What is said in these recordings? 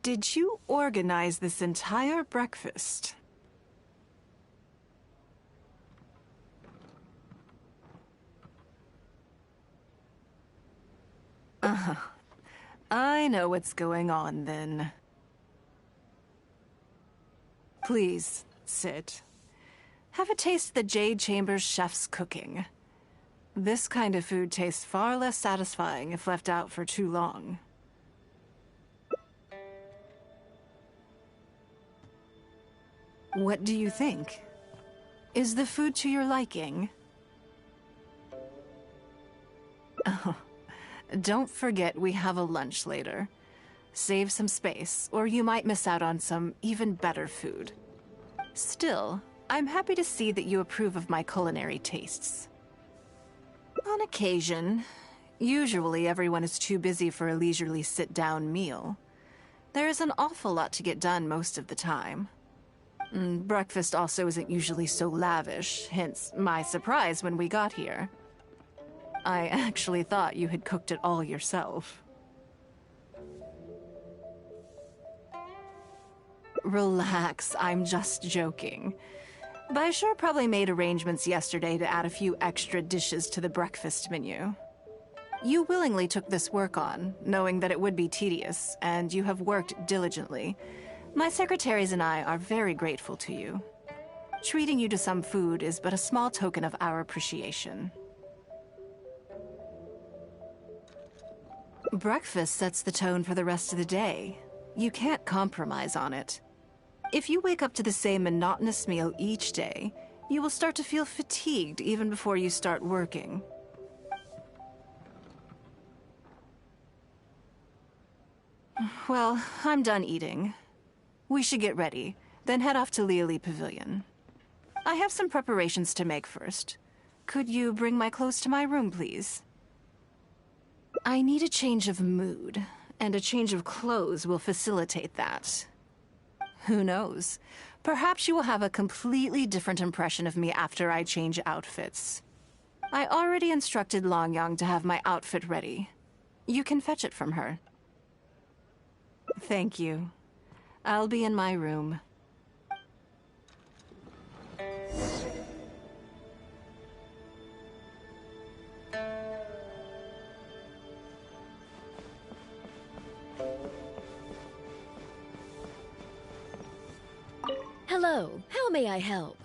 Did you organize this entire breakfast? I know what's going on then. Please, sit. Have a taste of the Jade Chamber's chef's cooking. This kind of food tastes far less satisfying if left out for too long. What do you think? Is the food to your liking? Oh, don't forget we have a lunch later. Save some space, or you might miss out on some even better food. Still, I'm happy to see that you approve of my culinary tastes. On occasion. Usually everyone is too busy for a leisurely sit-down meal. There is an awful lot to get done most of the time. Breakfast also isn't usually so lavish, hence my surprise when we got here. I actually thought you had cooked it all yourself. Relax, I'm just joking. But I sure probably made arrangements yesterday to add a few extra dishes to the breakfast menu. You willingly took this work on, knowing that it would be tedious, and you have worked diligently. My secretaries and I are very grateful to you. Treating you to some food is but a small token of our appreciation. Breakfast sets the tone for the rest of the day. You can't compromise on it. If you wake up to the same monotonous meal each day, you will start to feel fatigued even before you start working. Well, I'm done eating. We should get ready, then head off to Liali Pavilion. I have some preparations to make first. Could you bring my clothes to my room, please? I need a change of mood, and a change of clothes will facilitate that. Who knows? Perhaps you will have a completely different impression of me after I change outfits. I already instructed Longyang to have my outfit ready. You can fetch it from her. Thank you. I'll be in my room. Hello, how may I help?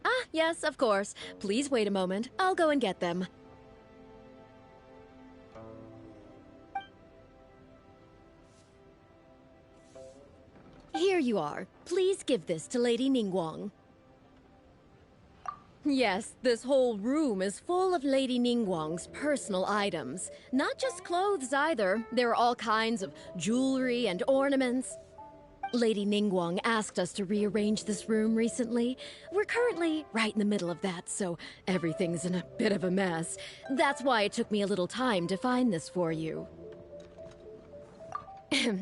Ah, yes, of course. Please wait a moment. I'll go and get them. Here you are. Please give this to Lady Ningguang. Yes, this whole room is full of Lady Ningguang's personal items. Not just clothes either. There are all kinds of jewelry and ornaments. Lady Ningguang asked us to rearrange this room recently. We're currently right in the middle of that, so everything's in a bit of a mess. That's why it took me a little time to find this for you.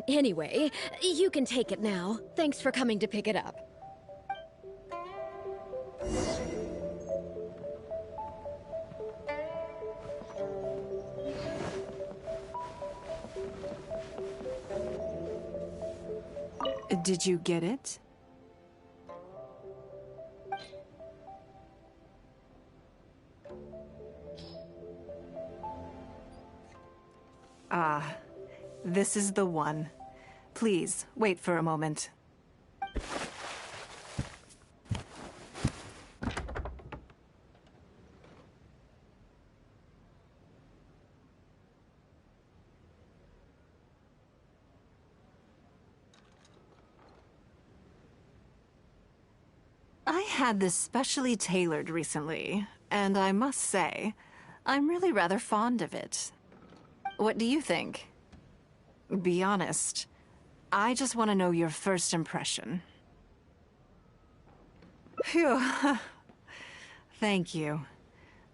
Anyway, you can take it now. Thanks for coming to pick it up. Did you get it? Ah, this is the one. Please, wait for a moment. I had this specially tailored recently, and I must say, I'm really rather fond of it. What do you think? Be honest. I just want to know your first impression. Phew. Thank you.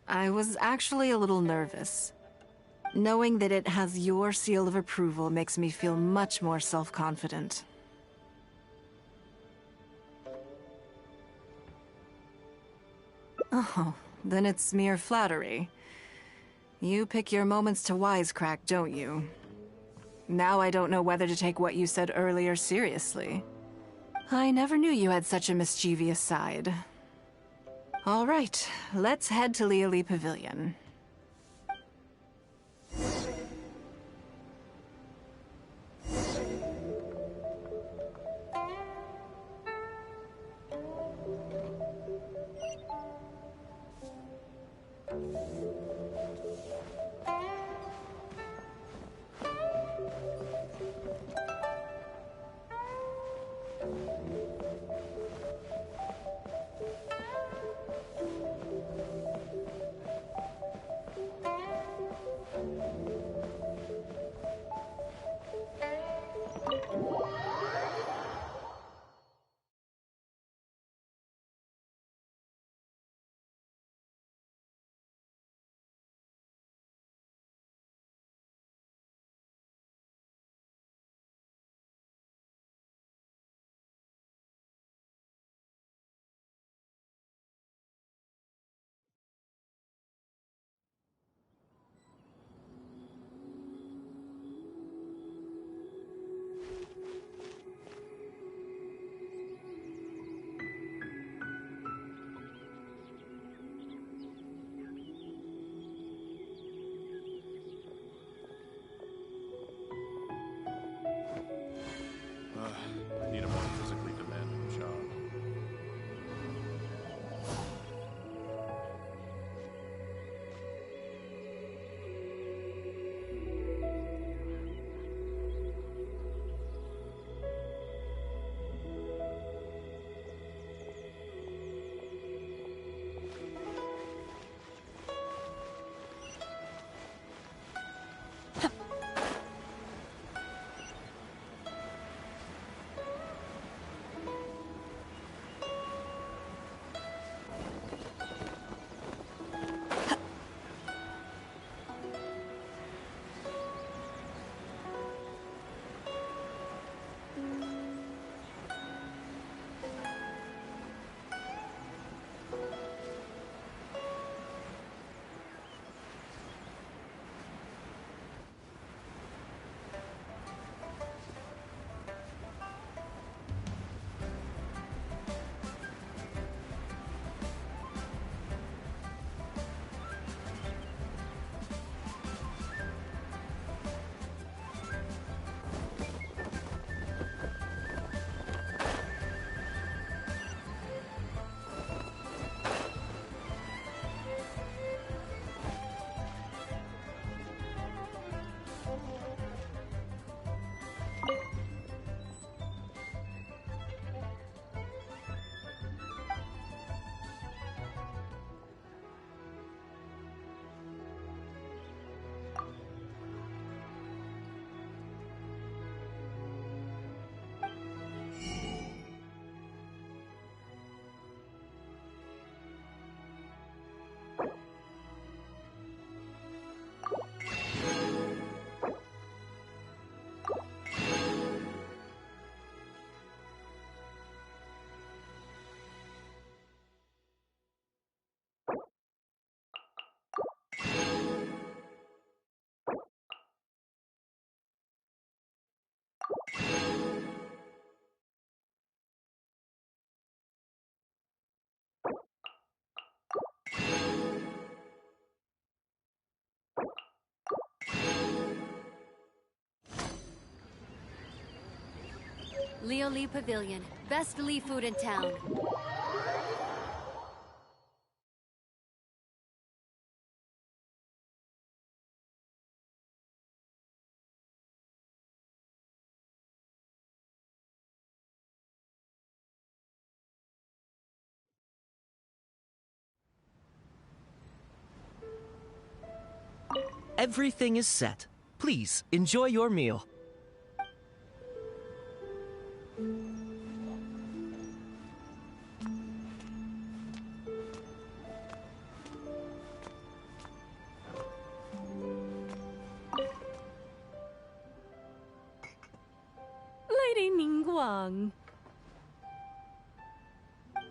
I was actually a little nervous. Knowing that it has your seal of approval makes me feel much more self-confident. Oh, then it's mere flattery. You pick your moments to wisecrack, don't you? Now I don't know whether to take what you said earlier seriously. I never knew you had such a mischievous side. All right, let's head to Leoli Pavilion. I need a more physically demanding job. Leoli Pavilion. Best Lee food in town. Everything is set. Please, enjoy your meal. Lady Ningguang.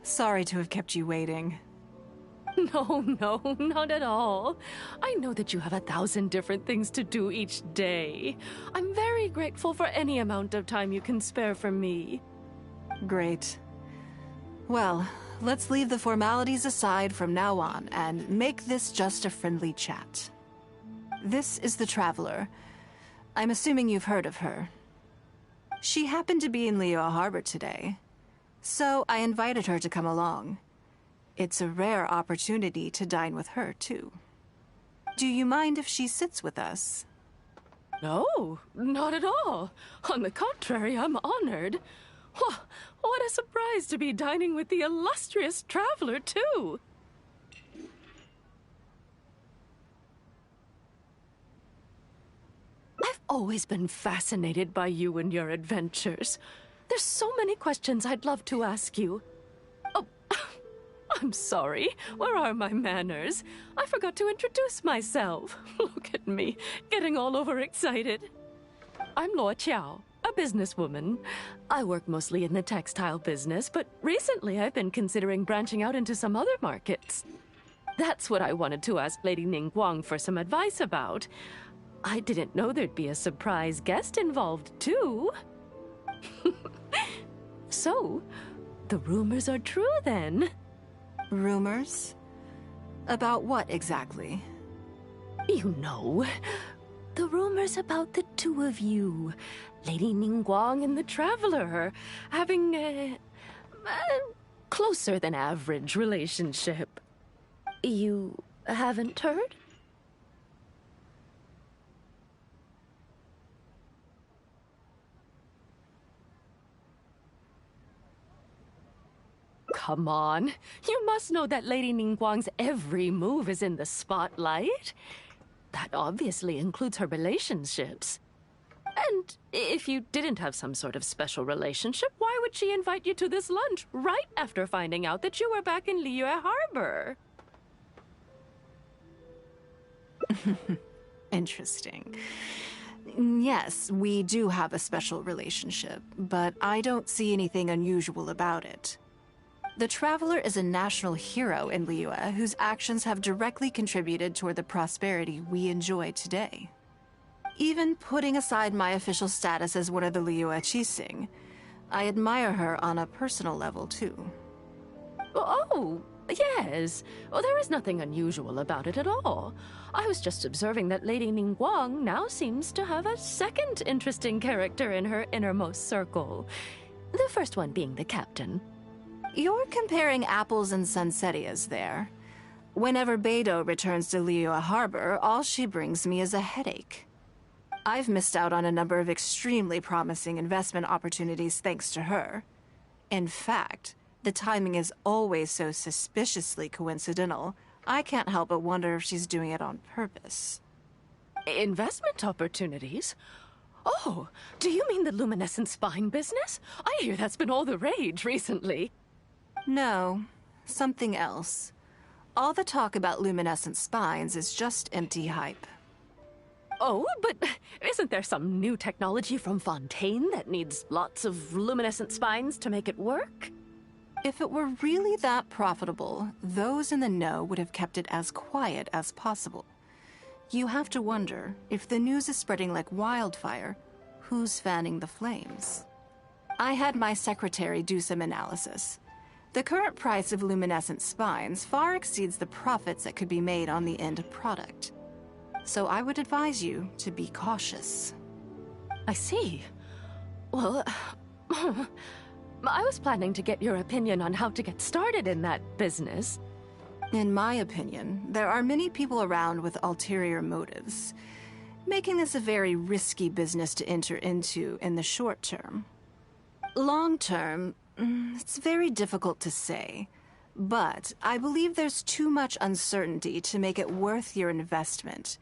Sorry to have kept you waiting. No, no, not at all. I know that you have 1,000 different things to do each day. I'm very grateful for any amount of time you can spare for me. Great. Well, let's leave the formalities aside from now on and make this just a friendly chat. This is the Traveler. I'm assuming you've heard of her. She happened to be in Liyue Harbor today, so I invited her to come along. It's a rare opportunity to dine with her, too. Do you mind if she sits with us? No, not at all. On the contrary, I'm honored. What a surprise to be dining with the illustrious Traveler, too. I've always been fascinated by you and your adventures. There's so many questions I'd love to ask you. Oh, I'm sorry. Where are my manners? I forgot to introduce myself. Look at me, getting all overexcited. I'm Luo Qiao, a businesswoman. I work mostly in the textile business, but recently I've been considering branching out into some other markets. That's what I wanted to ask Lady Ningguang for some advice about. I didn't know there'd be a surprise guest involved, too. So, the rumors are true, then? Rumors? About what, exactly? You know, the rumors about the two of you, Lady Ningguang and the Traveler, having a closer than average relationship. You haven't heard? Come on. You must know that Lady Ningguang's every move is in the spotlight. That obviously includes her relationships. And if you didn't have some sort of special relationship, why would she invite you to this lunch right after finding out that you were back in Liyue Harbor? Interesting. Yes, we do have a special relationship, but I don't see anything unusual about it. The Traveler is a national hero in Liyue whose actions have directly contributed toward the prosperity we enjoy today. Even putting aside my official status as one of the Liyue Qixing, I admire her on a personal level, too. Oh, yes. Well, there is nothing unusual about it at all. I was just observing that Lady Ningguang now seems to have a second interesting character in her innermost circle. The first one being the captain. You're comparing apples and sunsettias there. Whenever Beidou returns to Liyue Harbor, all she brings me is a headache. I've missed out on a number of extremely promising investment opportunities thanks to her. In fact, the timing is always so suspiciously coincidental, I can't help but wonder if she's doing it on purpose. Investment opportunities? Oh, do you mean the luminescent spine business? I hear that's been all the rage recently. No, something else. All the talk about luminescent spines is just empty hype. Oh, but isn't there some new technology from Fontaine that needs lots of luminescent spines to make it work? If it were really that profitable, those in the know would have kept it as quiet as possible. You have to wonder, if the news is spreading like wildfire, who's fanning the flames? I had my secretary do some analysis. The current price of luminescent spines far exceeds the profits that could be made on the end product. So I would advise you to be cautious. I see. Well, I was planning to get your opinion on how to get started in that business. In my opinion, there are many people around with ulterior motives, making this a very risky business to enter into in the short term. Long term, it's very difficult to say, but I believe there's too much uncertainty to make it worth your investment.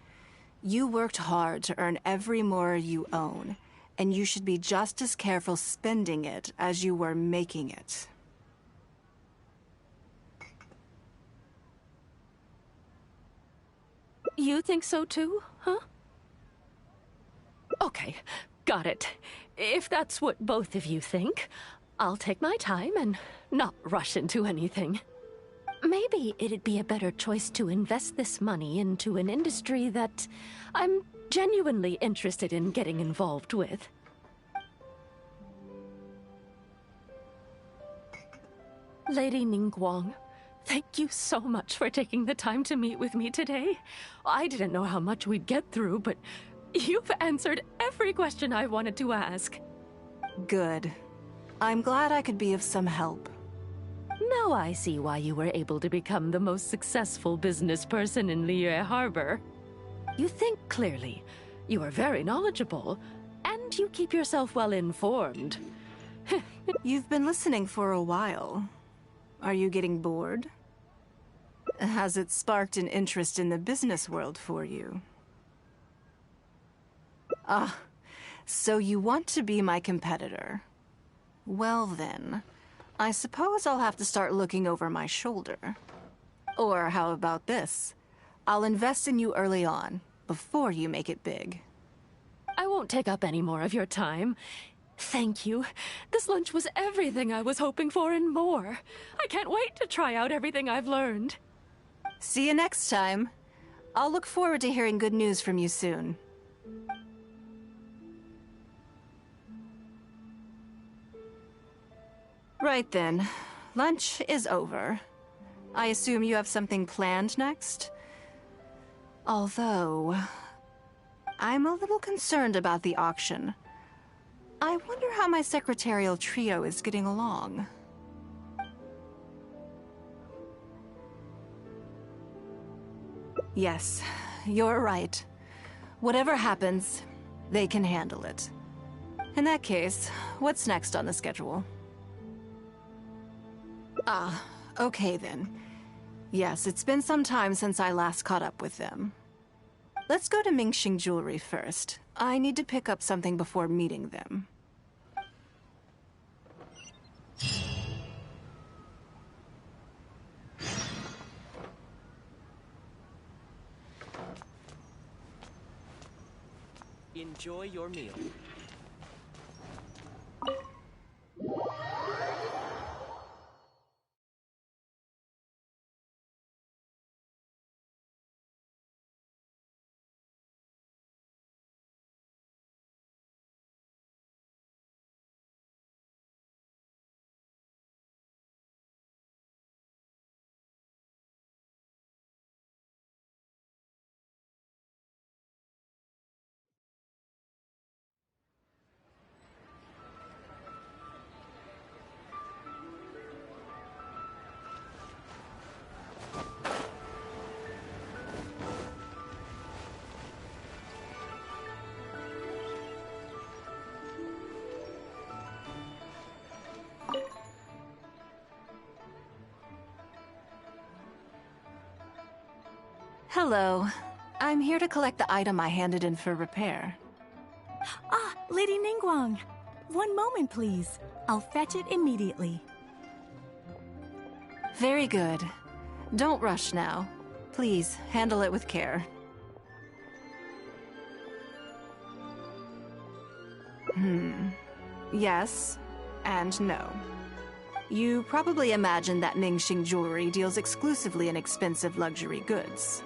You worked hard to earn every more you own, and you should be just as careful spending it as you were making it. You think so too, huh? Okay, got it. If that's what both of you think, I'll take my time and not rush into anything. maybe it'd be a better choice to invest this money into an industry that I'm genuinely interested in getting involved with. Lady Ningguang, thank you so much for taking the time to meet with me today. I didn't know how much we'd get through, but you've answered every question I wanted to ask. Good. I'm glad I could be of some help. Now I see why you were able to become the most successful business person in Liyue Harbor. You think clearly, you are very knowledgeable, and you keep yourself well informed. You've been listening for a while. Are you getting bored? Has it sparked an interest in the business world for you? Ah, so you want to be my competitor. Well then, I suppose I'll have to start looking over my shoulder. Or how about this? I'll invest in you early on, before you make it big. I won't take up any more of your time. Thank you. This lunch was everything I was hoping for and more. I can't wait to try out everything I've learned. See you next time. I'll look forward to hearing good news from you soon. Right then. Lunch is over. I assume you have something planned next? Although, I'm a little concerned about the auction. I wonder how my secretarial trio is getting along. Yes, you're right. Whatever happens, they can handle it. In that case, what's next on the schedule? Ah, okay then. Yes, it's been some time since I last caught up with them. Let's go to Mingxing Jewelry first. I need to pick up something before meeting them. Enjoy your meal. Hello. I'm here to collect the item I handed in for repair. Ah, Lady Ningguang. One moment, please. I'll fetch it immediately. Very good. Don't rush now. Please, handle it with care. Yes, and no. You probably imagine that Mingxing Jewelry deals exclusively in expensive luxury goods.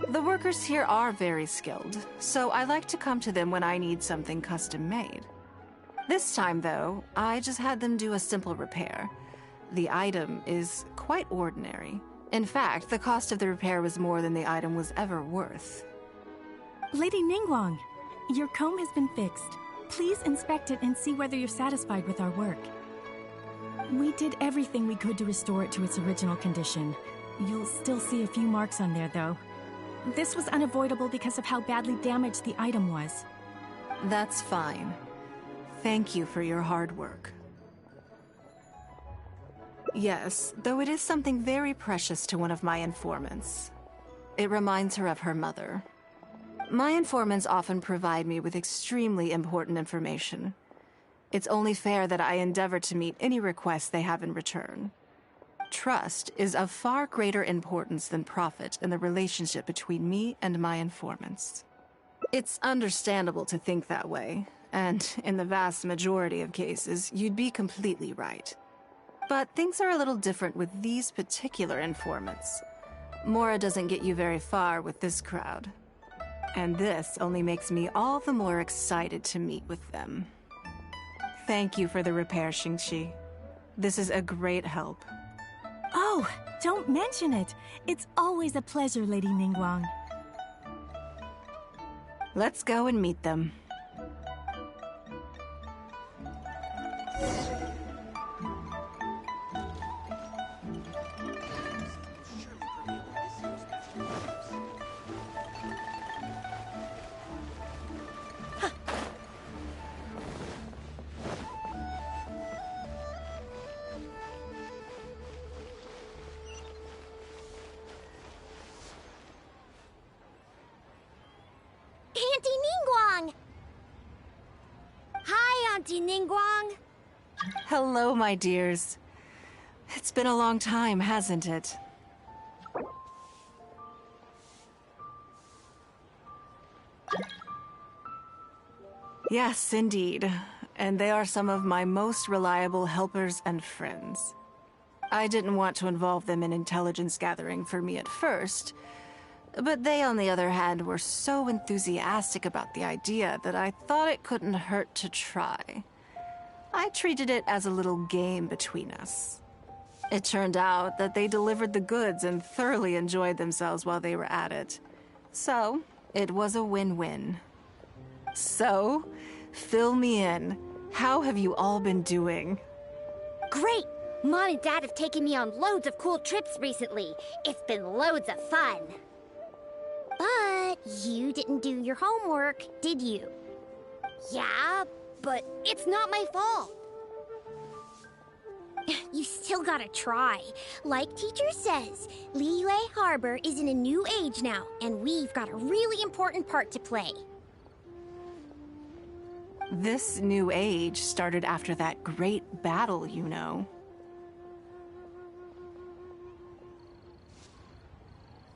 The workers here are very skilled, so I like to come to them when I need something custom-made. This time, though, I just had them do a simple repair. The item is quite ordinary. In fact, the cost of the repair was more than the item was ever worth. Lady Ningguang, your comb has been fixed. Please inspect it and see whether you're satisfied with our work. We did everything we could to restore it to its original condition. You'll still see a few marks on there, though. This was unavoidable because of how badly damaged the item was. That's fine. Thank you for your hard work. Yes, though it is something very precious to one of my informants. It reminds her of her mother. My informants often provide me with extremely important information. It's only fair that I endeavor to meet any requests they have in return. Trust is of far greater importance than profit in the relationship between me and my informants. It's understandable to think that way, And in the vast majority of cases, you'd be completely right. But things are a little different with these particular informants. Mora doesn't get you very far with this crowd. And this only makes me all the more excited to meet with them. Thank you for the repair, Xingqi. This is a great help. Oh, don't mention it. It's always a pleasure, Lady Ningguang. Let's go and meet them. Auntie Ningguang! Hi, Auntie Ningguang! Hello, my dears. It's been a long time, hasn't it? Yes, indeed. And they are some of my most reliable helpers and friends. I didn't want to involve them in intelligence gathering for me at first, but they, on the other hand, were so enthusiastic about the idea that I thought it couldn't hurt to try. I treated it as a little game between us. It turned out that they delivered the goods and thoroughly enjoyed themselves while they were at it. So, it was a win-win. So, fill me in. How have you all been doing? Great! Mom and Dad have taken me on loads of cool trips recently. It's been loads of fun. But you didn't do your homework, did you? Yeah, but it's not my fault. You still gotta try. Like teacher says, Liyue Harbor is in a new age now, and we've got a really important part to play. This new age started after that great battle, you know.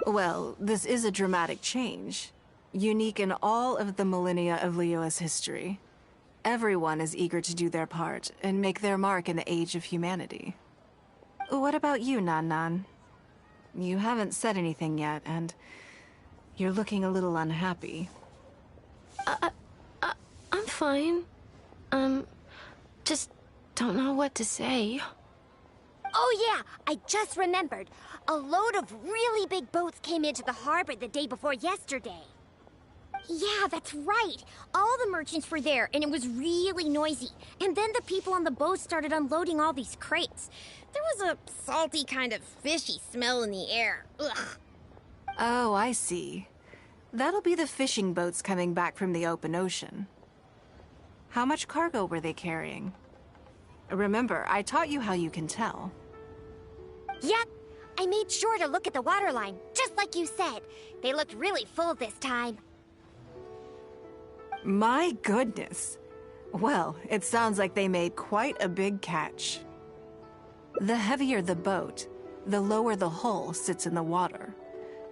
Well, this is a dramatic change, unique in all of the millennia of Liyue's history. Everyone is eager to do their part and make their mark in the age of humanity. What about you, Nan Nan? You haven't said anything yet, and you're looking a little unhappy. I'm fine. Just don't know what to say. Oh yeah, I just remembered. A load of really big boats came into the harbor the day before yesterday. Yeah, that's right. All the merchants were there, and it was really noisy. And then the people on the boat started unloading all these crates. There was a salty kind of fishy smell in the air. Ugh. Oh, I see. That'll be the fishing boats coming back from the open ocean. How much cargo were they carrying? Remember, I taught you how you can tell. Yep. I made sure to look at the waterline, just like you said. They looked really full this time. My goodness. Well, it sounds like they made quite a big catch. The heavier the boat, the lower the hull sits in the water.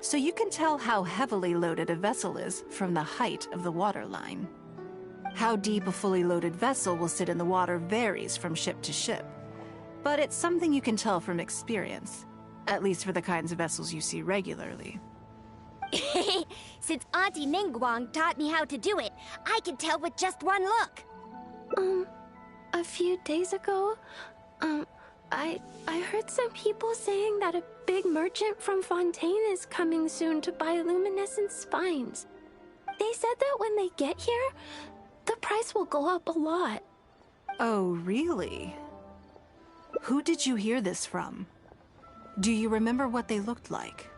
So you can tell how heavily loaded a vessel is from the height of the waterline. How deep a fully loaded vessel will sit in the water varies from ship to ship. But it's something you can tell from experience, at least for the kinds of vessels you see regularly. Since Auntie Ningguang taught me how to do it, I can tell with just one look. A few days ago, I heard some people saying that a big merchant from Fontaine is coming soon to buy luminescent spines. They said that when they get here, the price will go up a lot. Oh, really? Who did you hear this from? Do you remember what they looked like?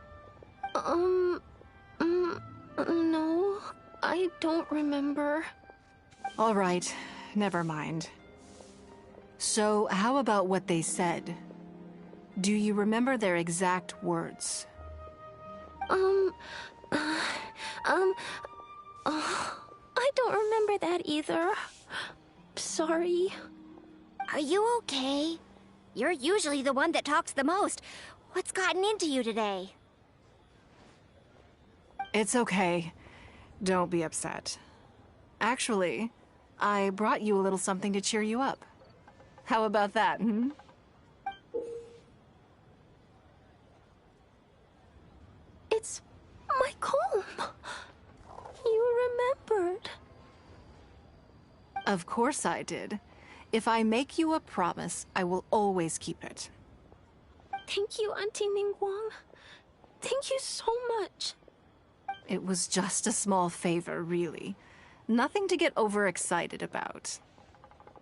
No, I don't remember. All right, never mind. So, how about what they said? Do you remember their exact words? I don't remember that either. Sorry. Are you okay? You're usually the one that talks the most. What's gotten into you today? It's okay. Don't be upset. Actually, I brought you a little something to cheer you up. How about that, hmm? It's my comb. You remembered. Of course I did. If I make you a promise, I will always keep it. Thank you, Auntie Ningguang. Thank you so much. It was just a small favor, really. Nothing to get overexcited about.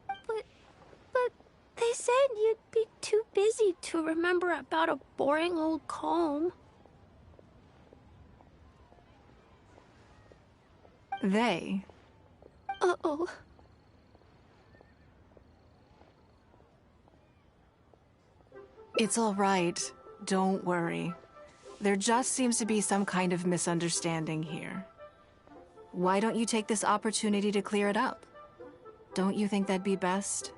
But they said you'd be too busy to remember about a boring old comb. They? Uh-oh. It's all right. Don't worry. There just seems to be some kind of misunderstanding here. Why don't you take this opportunity to clear it up? Don't you think that'd be best?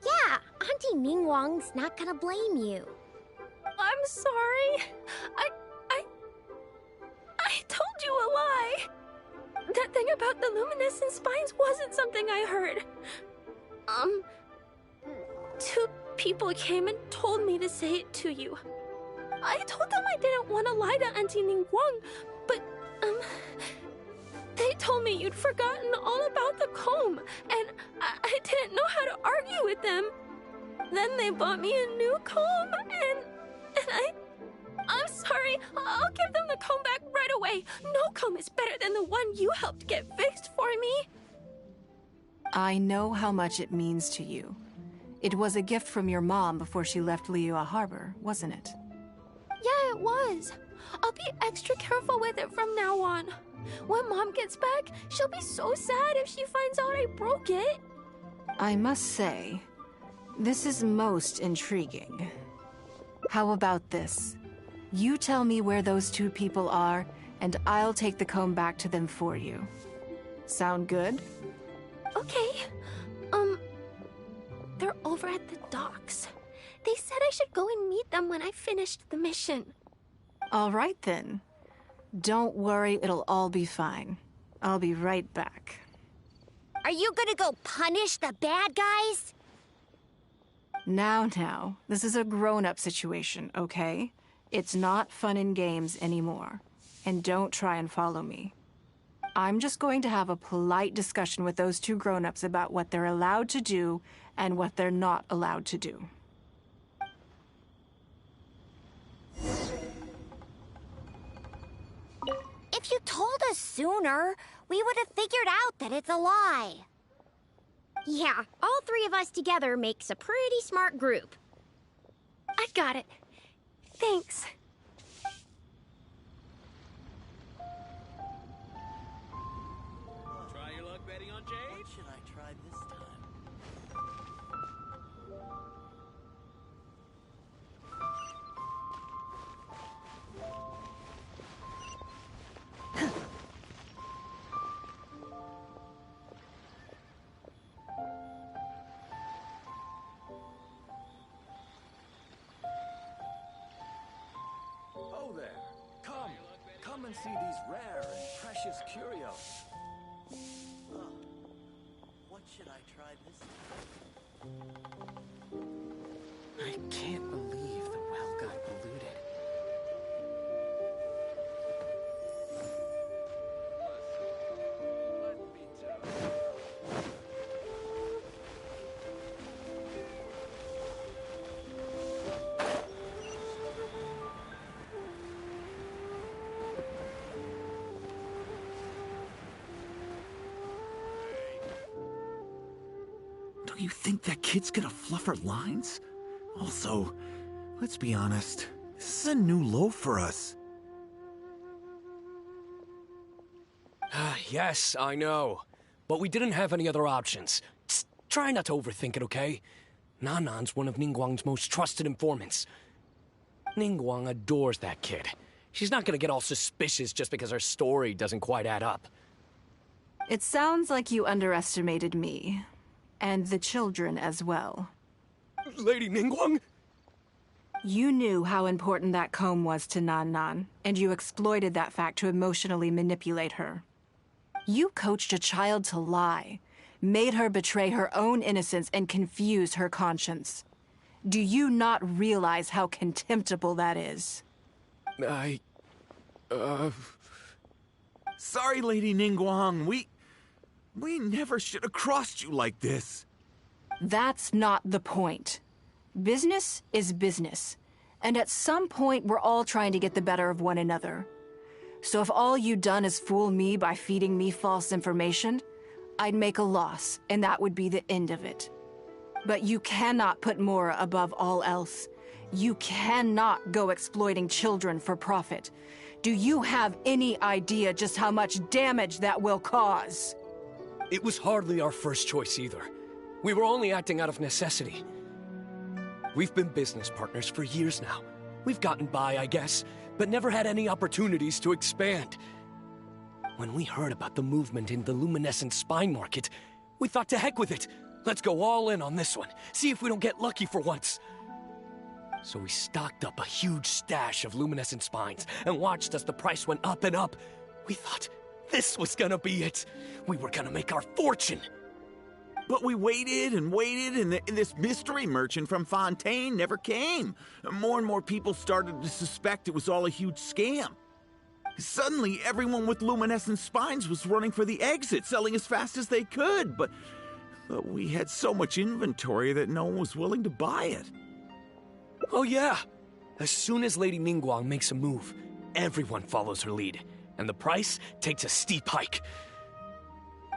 Yeah, Auntie Ningguang's not gonna blame you. I'm sorry. I told you a lie. That thing about the luminescent spines wasn't something I heard. Two people came and told me to say it to you. I told them I didn't want to lie to Auntie Ningguang, but, they told me you'd forgotten all about the comb, and I didn't know how to argue with them. Then they bought me a new comb, and I'm sorry. I'll give them the comb back right away. No comb is better than the one you helped get fixed for me. I know how much it means to you. It was a gift from your mom before she left Liyue Harbor, wasn't it? Yeah, it was. I'll be extra careful with it from now on. When Mom gets back, she'll be so sad if she finds out I broke it. I must say, this is most intriguing. How about this? You tell me where those two people are, and I'll take the comb back to them for you. Sound good? Okay. They're over at the docks. They said I should go and meet them when I finished the mission. All right, then. Don't worry, it'll all be fine. I'll be right back. Are you gonna go punish the bad guys? Now, this is a grown-up situation, okay? It's not fun and games anymore. And don't try and follow me. I'm just going to have a polite discussion with those two grown-ups about what they're allowed to do and what they're not allowed to do. If you told us sooner, we would have figured out that it's a lie. Yeah, all three of us together makes a pretty smart group. I got it. Thanks. Try your luck betting on Jade? What should I try this time? Oh there! Come and see these rare and precious curios. What should I try this time? I can't believe the well got polluted. Don't you think that kid's gonna fluff her lines? Also, let's be honest, this is a new low for us. Yes, I know. But we didn't have any other options. Just try not to overthink it, okay? Nanan's one of Ningguang's most trusted informants. Ningguang adores that kid. She's not gonna get all suspicious just because her story doesn't quite add up. It sounds like you underestimated me. And the children as well. Lady Ningguang? You knew how important that comb was to Nan, and you exploited that fact to emotionally manipulate her. You coached a child to lie, made her betray her own innocence and confuse her conscience. Do you not realize how contemptible that is? Sorry, Lady Ningguang. We never should have crossed you like this. That's not the point. Business is business. And at some point, we're all trying to get the better of one another. So if all you've done is fool me by feeding me false information, I'd make a loss, and that would be the end of it. But you cannot put Mora above all else. You cannot go exploiting children for profit. Do you have any idea just how much damage that will cause? It was hardly our first choice either. We were only acting out of necessity. We've been business partners for years now. We've gotten by, I guess, but never had any opportunities to expand. When we heard about the movement in the luminescent spine market, we thought to heck with it. Let's go all in on this one. See if we don't get lucky for once. So we stocked up a huge stash of luminescent spines and watched as the price went up and up. We thought this was gonna be it. We were gonna make our fortune. But we waited and waited, and this mystery merchant from Fontaine never came. More and more people started to suspect it was all a huge scam. Suddenly, everyone with luminescent spines was running for the exit, selling as fast as they could, but we had so much inventory that no one was willing to buy it. Oh yeah! As soon as Lady Ningguang makes a move, everyone follows her lead, and the price takes a steep hike.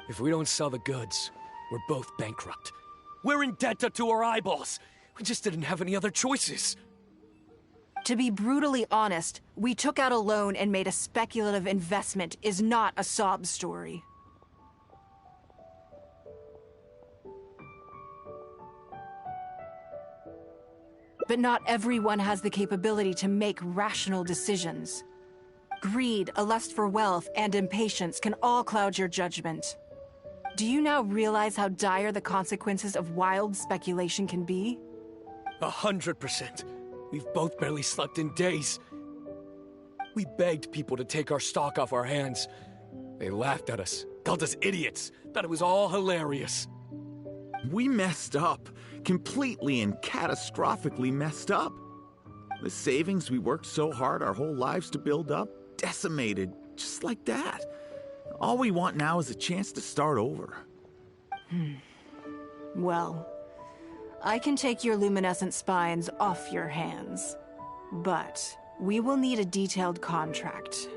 If we don't sell the goods, we're both bankrupt. We're in debt up to our eyeballs. We just didn't have any other choices. To be brutally honest, we took out a loan and made a speculative investment is not a sob story. But not everyone has the capability to make rational decisions. Greed, a lust for wealth, and impatience can all cloud your judgment. Do you now realize how dire the consequences of wild speculation can be? 100%. We've both barely slept in days. We begged people to take our stock off our hands. They laughed at us, called us idiots, thought it was all hilarious. We messed up. Completely and catastrophically messed up. The savings we worked so hard our whole lives to build up, decimated, just like that. All we want now is a chance to start over. Well, I can take your luminescent spines off your hands, but we will need a detailed contract.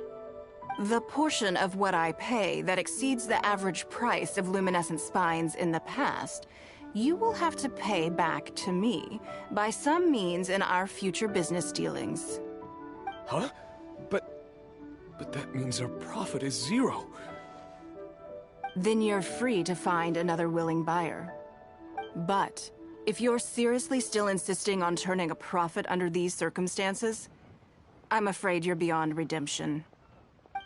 The portion of what I pay that exceeds the average price of luminescent spines in the past, you will have to pay back to me by some means in our future business dealings. Huh? But that means our profit is zero. Then you're free to find another willing buyer. But if you're seriously still insisting on turning a profit under these circumstances, I'm afraid you're beyond redemption.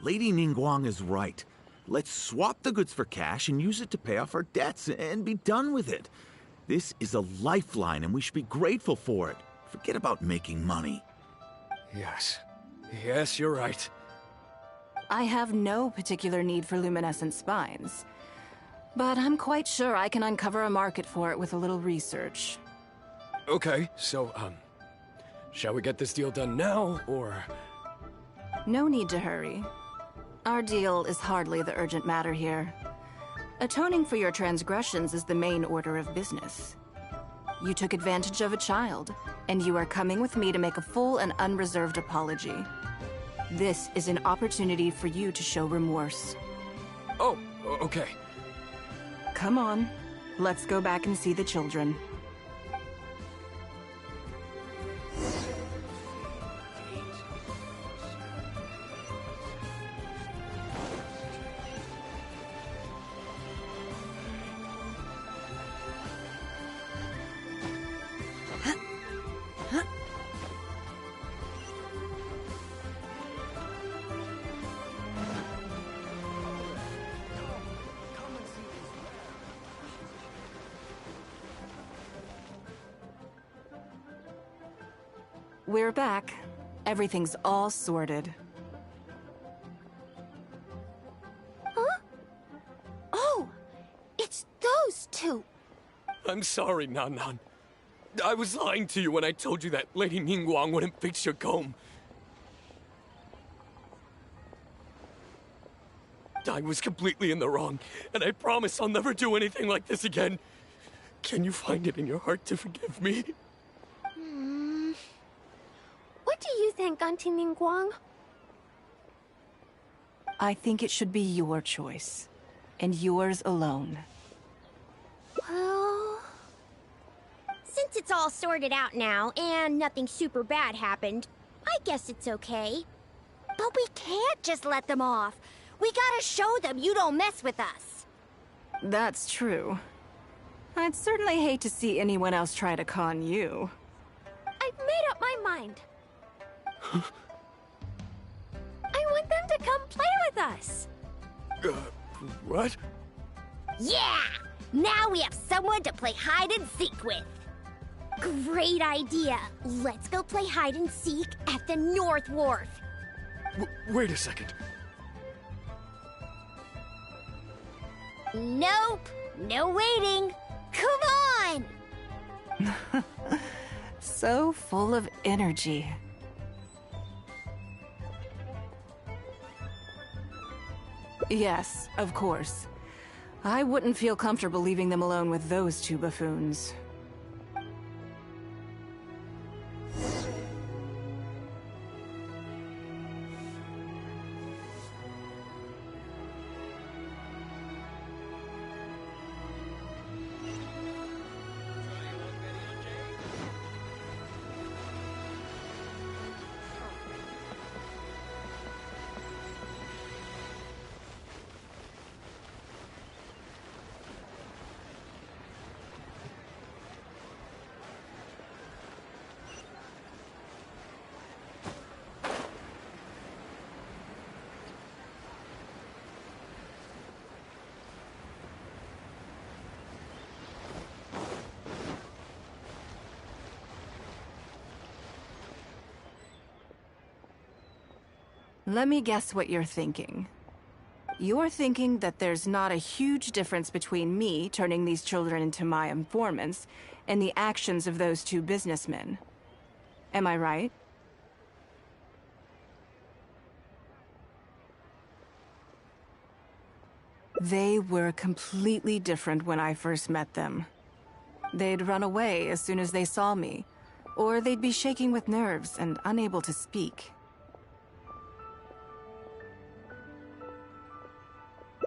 Lady Ningguang is right. Let's swap the goods for cash and use it to pay off our debts and be done with it. This is a lifeline and we should be grateful for it. Forget about making money. Yes, you're right. I have no particular need for luminescent spines, but I'm quite sure I can uncover a market for it with a little research. Okay, so, shall we get this deal done now, or...? No need to hurry. Our deal is hardly the urgent matter here. Atoning for your transgressions is the main order of business. You took advantage of a child, and you are coming with me to make a full and unreserved apology. This is an opportunity for you to show remorse. Oh, okay. Come on, let's go back and see the children. We're back. Everything's all sorted. Huh? Oh, it's those! I'm sorry, Nan Nan. I was lying to you when I told you that Lady Ningguang wouldn't fix your comb. I was completely in the wrong, and I promise I'll never do anything like this again. Can you find it in your heart to forgive me? What do you think, Auntie Ningguang? I think it should be your choice, and yours alone. Well, since it's all sorted out now and nothing super bad happened, I guess it's okay. But we can't just let them off. We gotta show them you don't mess with us. That's true. I'd certainly hate to see anyone else try to con you. I've made up my mind. I want them to come play with us. What? Yeah! Now we have someone to play hide and seek with. Great idea. Let's go play hide and seek at the North Wharf. Wait a second. Nope. No waiting. Come on! So full of energy. Yes, of course. I wouldn't feel comfortable leaving them alone with those two buffoons. Let me guess what you're thinking. You're thinking that there's not a huge difference between me turning these children into my informants and the actions of those two businessmen. Am I right? They were completely different when I first met them. They'd run away as soon as they saw me, or they'd be shaking with nerves and unable to speak.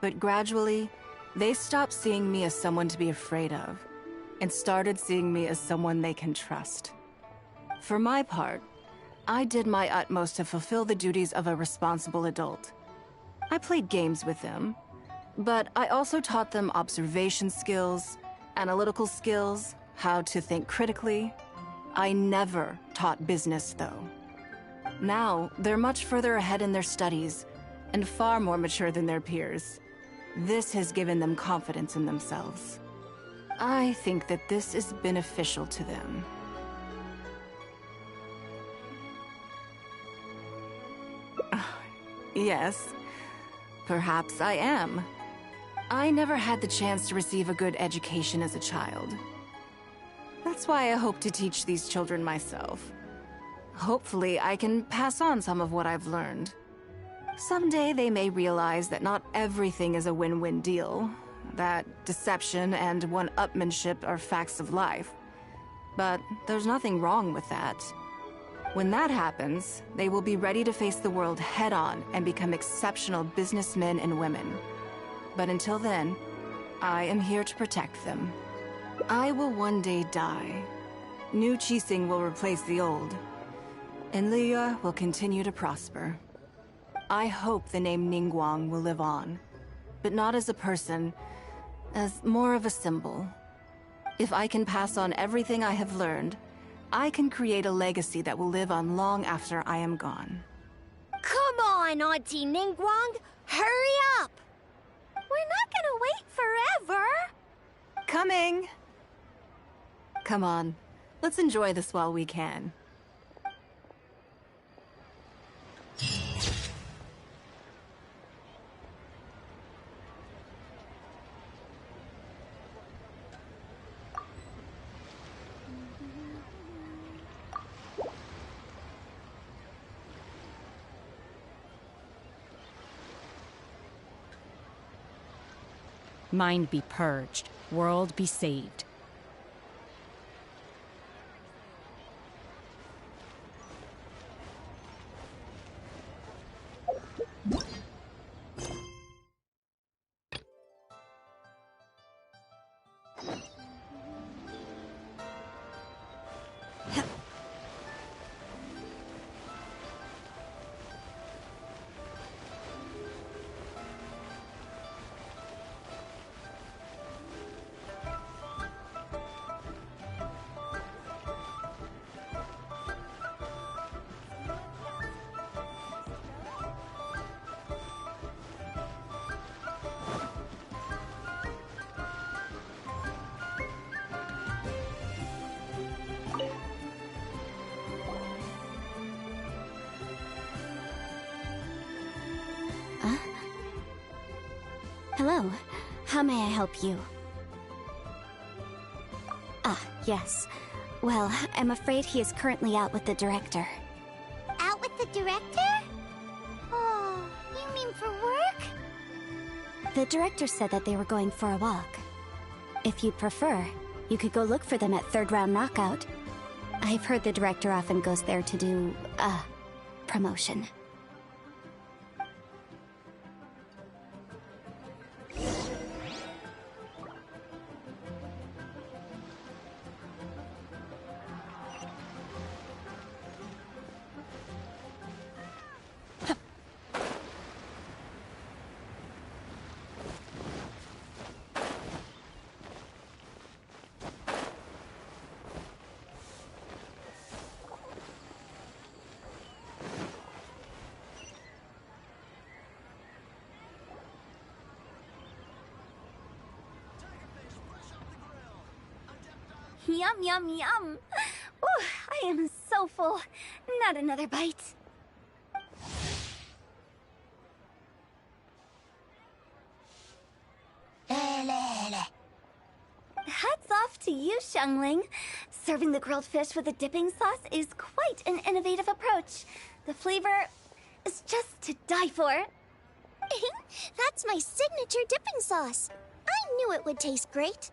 But gradually, they stopped seeing me as someone to be afraid of, and started seeing me as someone they can trust. For my part, I did my utmost to fulfill the duties of a responsible adult. I played games with them, but I also taught them observation skills, analytical skills, how to think critically. I never taught business, though. Now, they're much further ahead in their studies, and far more mature than their peers. This has given them confidence in themselves. I think that this is beneficial to them. Yes, perhaps I am. I never had the chance to receive a good education as a child. That's why I hope to teach these children myself. Hopefully, I can pass on some of what I've learned. Someday they may realize that not everything is a win-win deal, that deception and one-upmanship are facts of life. But there's nothing wrong with that. When that happens, they will be ready to face the world head-on and become exceptional businessmen and women. But until then, I am here to protect them. I will one day die. New Qixing will replace the old, and Liyue will continue to prosper. I hope the name Ningguang will live on, but not as a person, as more of a symbol. If I can pass on everything I have learned, I can create a legacy that will live on long after I am gone. Come on, Auntie Ningguang! Hurry up! We're not gonna wait forever! Coming! Come on, let's enjoy this while we can. Mind be purged, world be saved. Hello. How may I help you? Ah, yes. Well, I'm afraid he is currently out with the director. Out with the director? Oh, you mean for work? The director said that they were going for a walk. If you'd prefer, you could go look for them at third round knockout. I've heard the director often goes there to do, promotion. Yum, yum, yum. Ooh, I am so full. Not another bite. Hats off to you, Xiangling. Serving the grilled fish with a dipping sauce is quite an innovative approach. The flavor is just to die for. That's my signature dipping sauce. I knew it would taste great.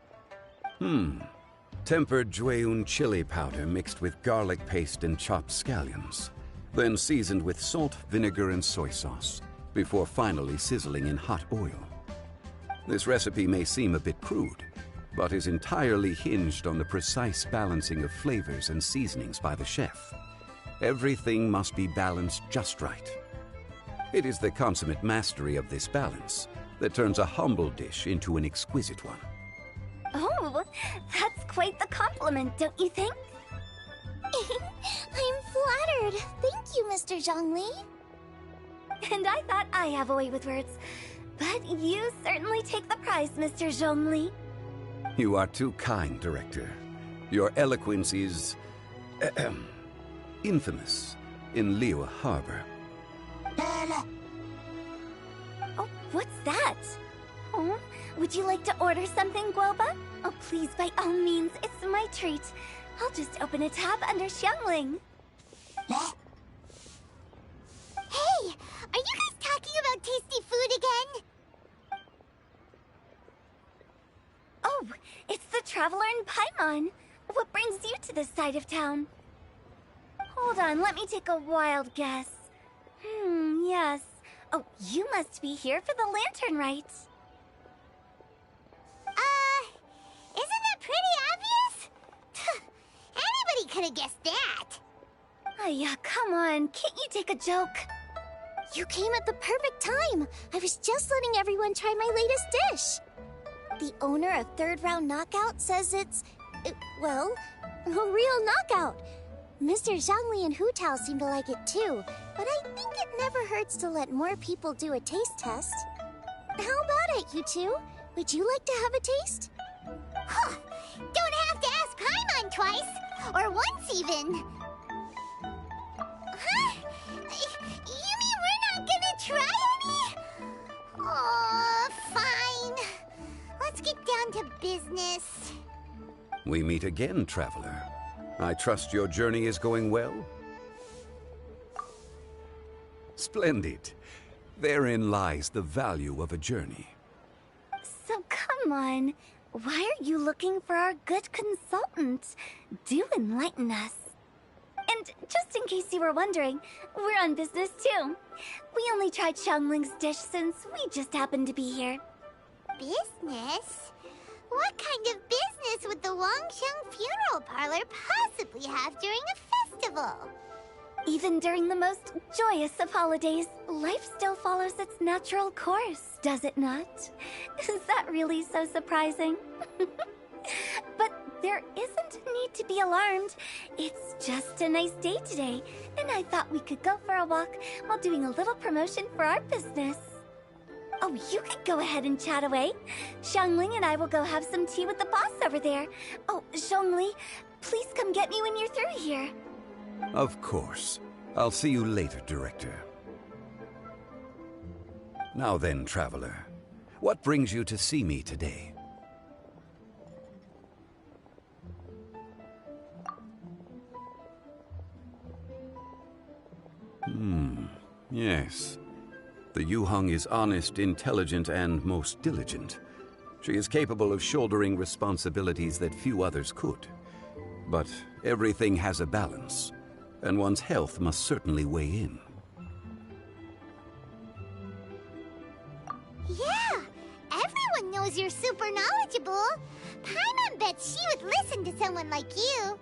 Tempered Jueyun chili powder mixed with garlic paste and chopped scallions, then seasoned with salt, vinegar, and soy sauce, before finally sizzling in hot oil. This recipe may seem a bit crude, but is entirely hinged on the precise balancing of flavors and seasonings by the chef. Everything must be balanced just right. It is the consummate mastery of this balance that turns a humble dish into an exquisite one. Oh, that's quite the compliment, don't you think? I'm flattered. Thank you, Mr. Zhongli. And I thought I have a way with words. But you certainly take the prize, Mr. Zhongli. You are too kind, Director. Your eloquence is infamous in Liyue Harbor. Oh, what's that? Oh, would you like to order something, Guoba? Oh, please, by all means, it's my treat. I'll just open a tab under Xiangling. Hey, are you guys talking about tasty food again? Oh, it's the Traveler in Paimon. What brings you to this side of town? Hold on, let me take a wild guess. Yes. Oh, you must be here for the lantern rite. Isn't that pretty obvious? Anybody could have guessed that. Oh, yeah, come on. Can't you take a joke? You came at the perfect time. I was just letting everyone try my latest dish. The owner of Third Round Knockout says it's, well, a real knockout. Mr. Zhongli and Hu Tao seem to like it too, but I think it never hurts to let more people do a taste test. How about it, you two? Would you like to have a taste? Huh. Don't have to ask Paimon twice, or once even. Huh? You mean we're not gonna try any? Oh, fine. Let's get down to business. We meet again, Traveler. I trust your journey is going well? Splendid. Therein lies the value of a journey. So come come on. Why are you looking for our good consultant? Do enlighten us. And just in case you were wondering, we're on business too. We only tried Xiangling's dish since we just happened to be here. Business? What kind of business would the Wangsheng Funeral Parlor possibly have during a festival? Even during the most joyous of holidays, life still follows its natural course, does it not? Is that really so surprising? But there isn't a need to be alarmed. It's just a nice day today, and I thought we could go for a walk while doing a little promotion for our business. Oh, you could go ahead and chat away. Xiangling and I will go have some tea with the boss over there. Oh, Zhongli, please come get me when you're through here. Of course. I'll see you later, Director. Now then, Traveler. What brings you to see me today? Yes. The Yuheng is honest, intelligent, and most diligent. She is capable of shouldering responsibilities that few others could. But everything has a balance, and one's health must certainly weigh in. Yeah, everyone knows you're super knowledgeable. Paimon bets she would listen to someone like you.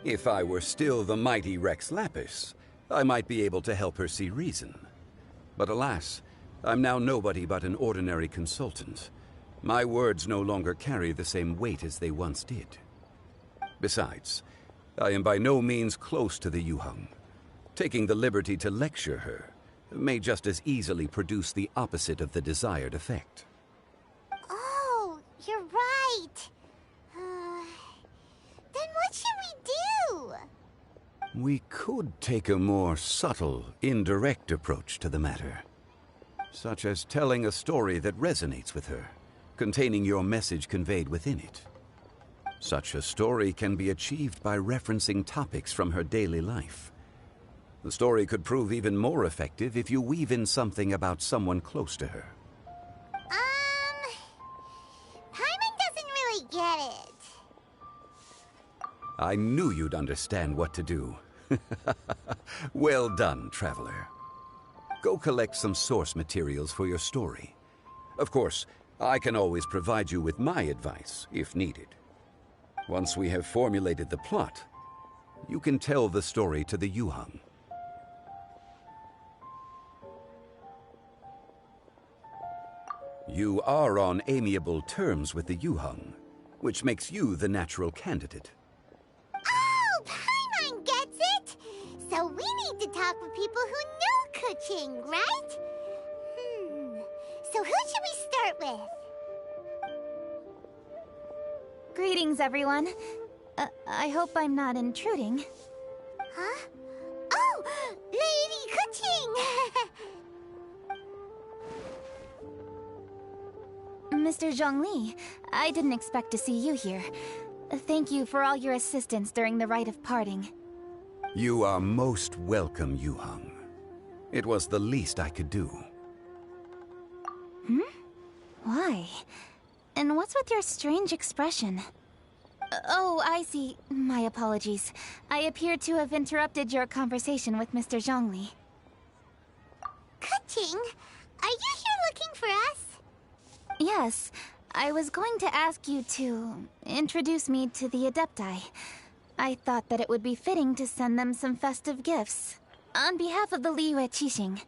If I were still the mighty Rex Lapis, I might be able to help her see reason. But alas, I'm now nobody but an ordinary consultant. My words no longer carry the same weight as they once did. Besides, I am by no means close to the Yuheng. Taking the liberty to lecture her may just as easily produce the opposite of the desired effect. Oh, you're right. Then what should we do? We could take a more subtle, indirect approach to the matter. Such as telling a story that resonates with her, containing your message conveyed within it. Such a story can be achieved by referencing topics from her daily life. The story could prove even more effective if you weave in something about someone close to her. Paimon doesn't really get it. I knew you'd understand what to do. Well done, Traveler. Go collect some source materials for your story. Of course, I can always provide you with my advice, if needed. Once we have formulated the plot, you can tell the story to the Yuheng. You are on amiable terms with the Yuheng, which makes you the natural candidate. Oh, Paimon gets it! So we need to talk with people who know Kuching, right? So who should we start with? Greetings, everyone. I hope I'm not intruding. Huh? Oh, Lady Kuching! Mr. Zhongli, I didn't expect to see you here. Thank you for all your assistance during the rite of parting. You are most welcome, Yuheng. It was the least I could do. Why? And what's with your strange expression? Oh, I see. My apologies. I appear to have interrupted your conversation with Mr. Zhongli. Kuching, are you here looking for us? Yes, I was going to ask you to introduce me to the Adepti. I thought that it would be fitting to send them some festive gifts. On behalf of the Liyue Qixing.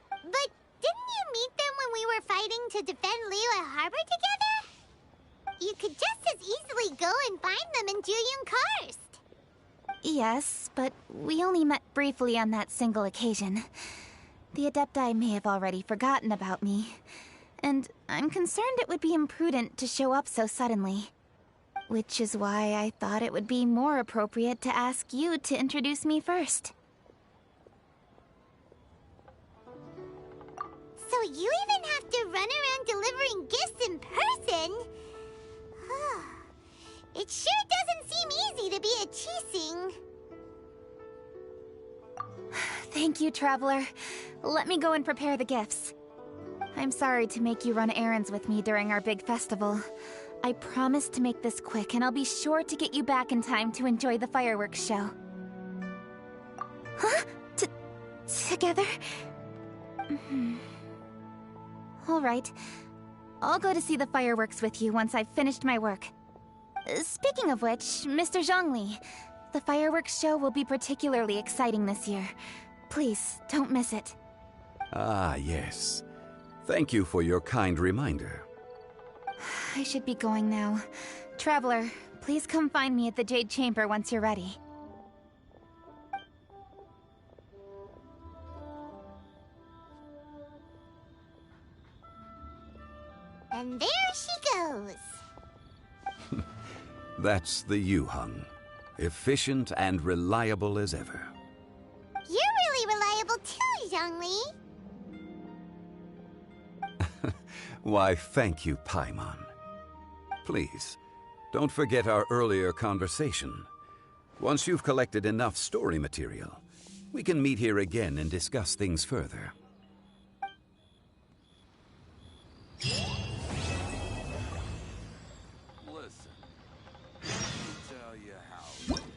But didn't you meet them when we were fighting to defend Liyue Harbor together? You could just as easily go and find them in Juyun Karst. Yes, but we only met briefly on that single occasion. The Adepti may have already forgotten about me. And I'm concerned it would be imprudent to show up so suddenly. Which is why I thought it would be more appropriate to ask you to introduce me first. So you even have to run around delivering gifts in person? It sure doesn't seem easy to be a Qixing. Thank you, Traveler. Let me go and prepare the gifts. I'm sorry to make you run errands with me during our big festival. I promise to make this quick, and I'll be sure to get you back in time to enjoy the fireworks show. Huh? Together? All right. I'll go to see the fireworks with you once I've finished my work. Speaking of which, Mr. Zhongli, the fireworks show will be particularly exciting this year. Please, don't miss it. Ah, yes. Thank you for your kind reminder. I should be going now. Traveler, please come find me at the Jade Chamber once you're ready. And there she goes. That's the Yuheng. Efficient and reliable as ever. You're really reliable too, Zhongli. Why, thank you, Paimon. Please, don't forget our earlier conversation. Once you've collected enough story material, we can meet here again and discuss things further. Listen, let me tell you how it is.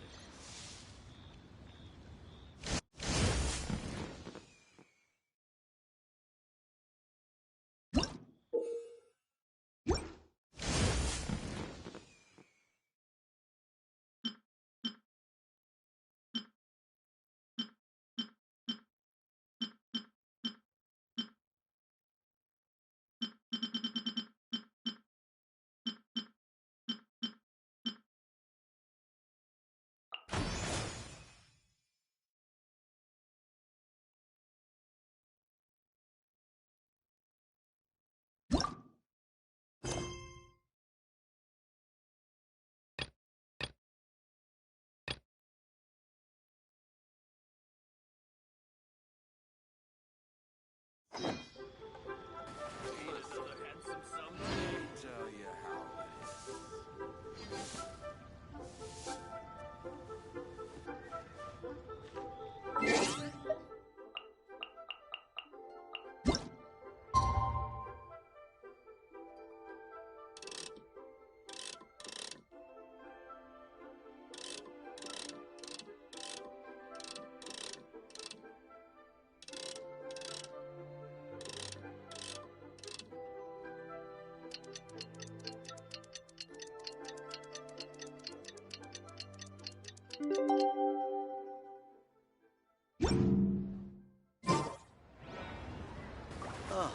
Oh,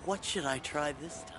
what should I try this time?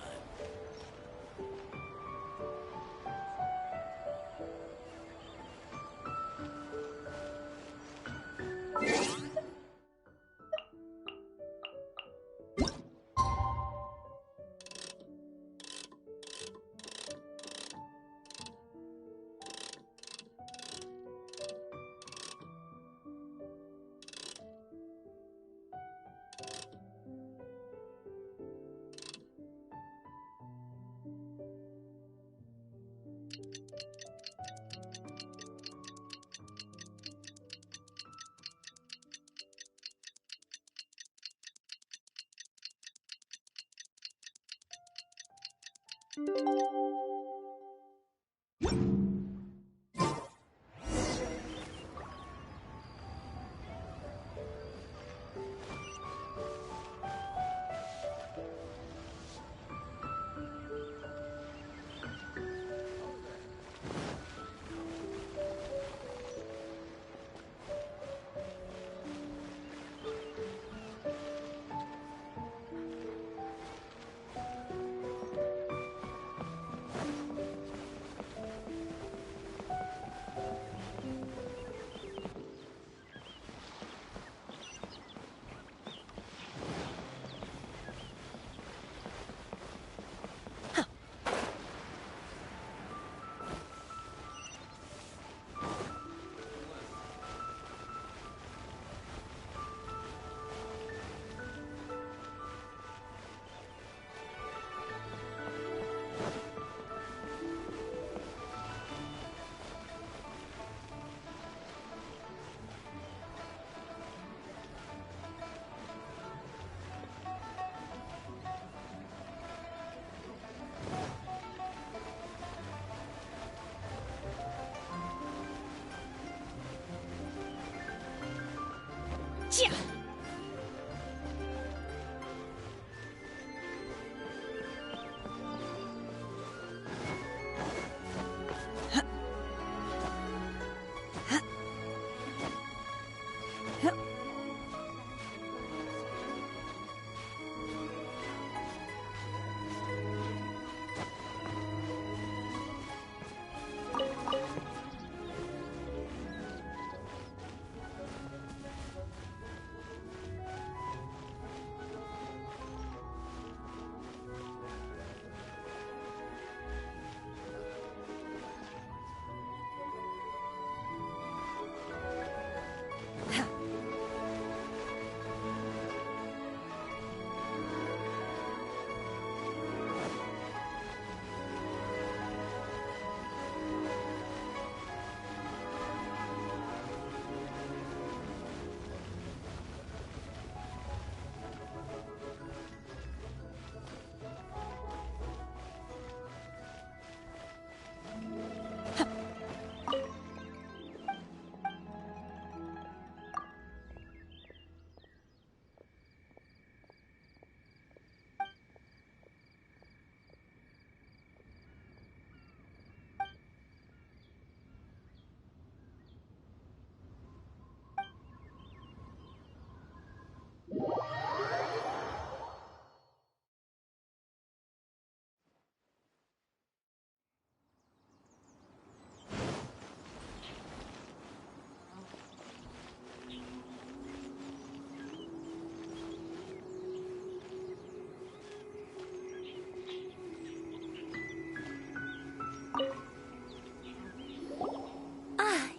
Chia!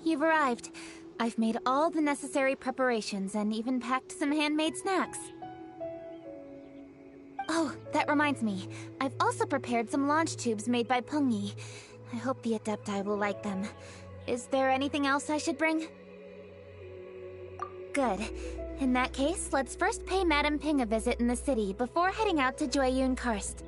You've arrived. I've made all the necessary preparations and even packed some handmade snacks. Oh, that reminds me. I've also prepared some launch tubes made by Pungi. I hope the Adepti will like them. Is there anything else I should bring? Good. In that case, let's first pay Madame Ping a visit in the city before heading out to Jueyun Karst.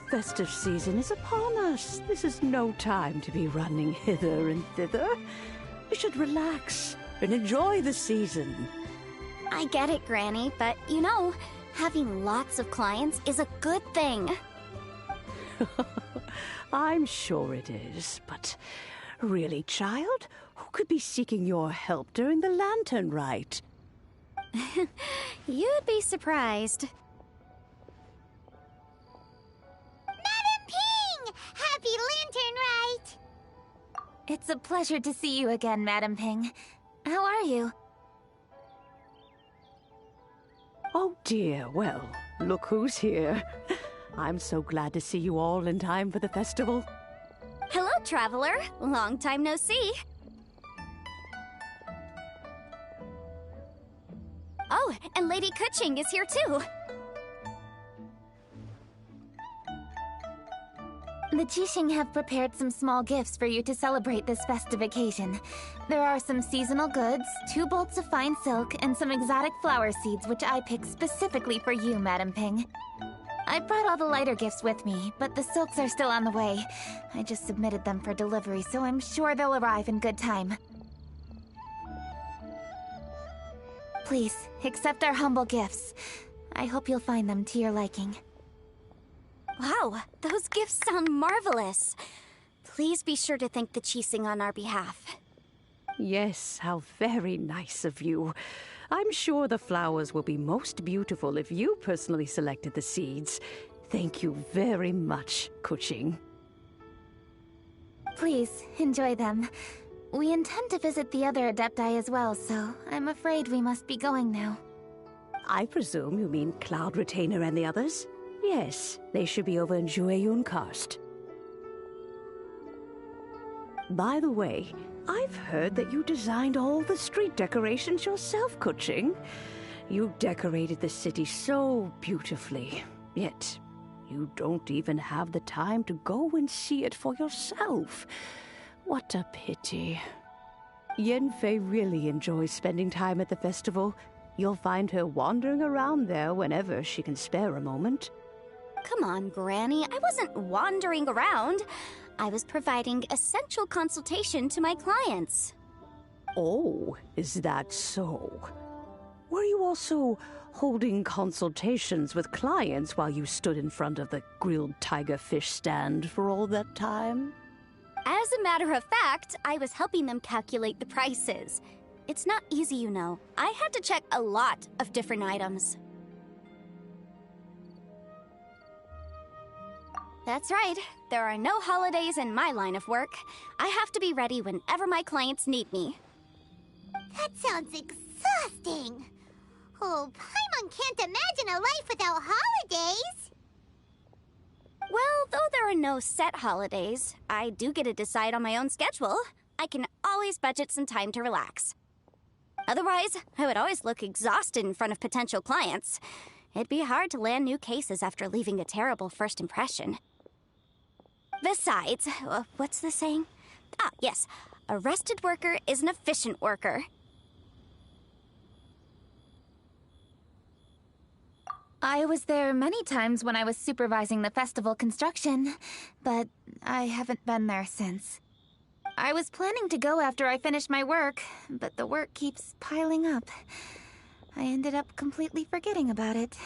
Festive season is upon us. This is no time to be running hither and thither. We should relax and enjoy the season. I get it, Granny, but you know, having lots of clients is a good thing. I'm sure it is, but really, child, who could be seeking your help during the lantern rite? You'd be surprised. Happy Lantern Rite! It's a pleasure to see you again, Madam Ping. How are you? Oh dear, well, look who's here. I'm so glad to see you all in time for the festival. Hello, traveler. Long time no see. Oh, and Lady Kuching is here too. The Qixing have prepared some small gifts for you to celebrate this festive occasion. There are some seasonal goods, 2 bolts of fine silk, and some exotic flower seeds which I picked specifically for you, Madam Ping. I brought all the lighter gifts with me, but the silks are still on the way. I just submitted them for delivery, so I'm sure they'll arrive in good time. Please, accept our humble gifts. I hope you'll find them to your liking. Wow, those gifts sound marvelous. Please be sure to thank the Qixing on our behalf. Yes, how very nice of you. I'm sure the flowers will be most beautiful if you personally selected the seeds. Thank you very much, Kuching. Please, enjoy them. We intend to visit the other Adepti as well, so I'm afraid we must be going now. I presume you mean Cloud Retainer and the others? Yes, they should be over in Jueyun Karst. By the way, I've heard that you designed all the street decorations yourself, Kuching. You decorated the city so beautifully, yet you don't even have the time to go and see it for yourself. What a pity. Yanfei really enjoys spending time at the festival. You'll find her wandering around there whenever she can spare a moment. Come on, Granny. I wasn't wandering around. I was providing essential consultation to my clients. Oh, is that so? Were you also holding consultations with clients while you stood in front of the grilled tiger fish stand for all that time? As a matter of fact, I was helping them calculate the prices. It's not easy, you know. I had to check a lot of different items. That's right. There are no holidays in my line of work. I have to be ready whenever my clients need me. That sounds exhausting. Oh, Paimon can't imagine a life without holidays. Well, though there are no set holidays, I do get to decide on my own schedule. I can always budget some time to relax. Otherwise, I would always look exhausted in front of potential clients. It'd be hard to land new cases after leaving a terrible first impression. Besides, what's the saying? Ah, yes. A rested worker is an efficient worker. I was there many times when I was supervising the festival construction, but I haven't been there since. I was planning to go after I finished my work, but the work keeps piling up. I ended up completely forgetting about it.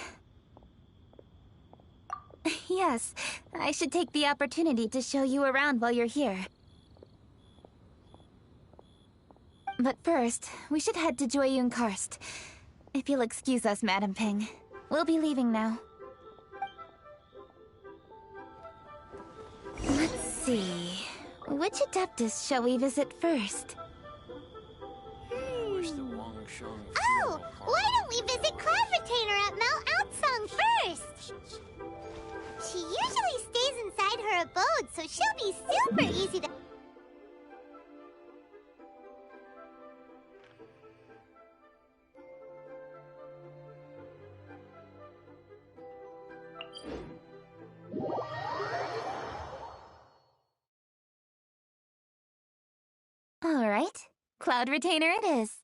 Yes, I should take the opportunity to show you around while you're here. But first, we should head to Jueyun Karst. If you'll excuse us, Madam Ping. We'll be leaving now. Let's see. Which Adeptus shall we visit first? Oh, why don't we visit Cloud Retainer at Mount Outsong first? She usually stays inside her abode, so she'll be super easy to... All right, Cloud Retainer it is.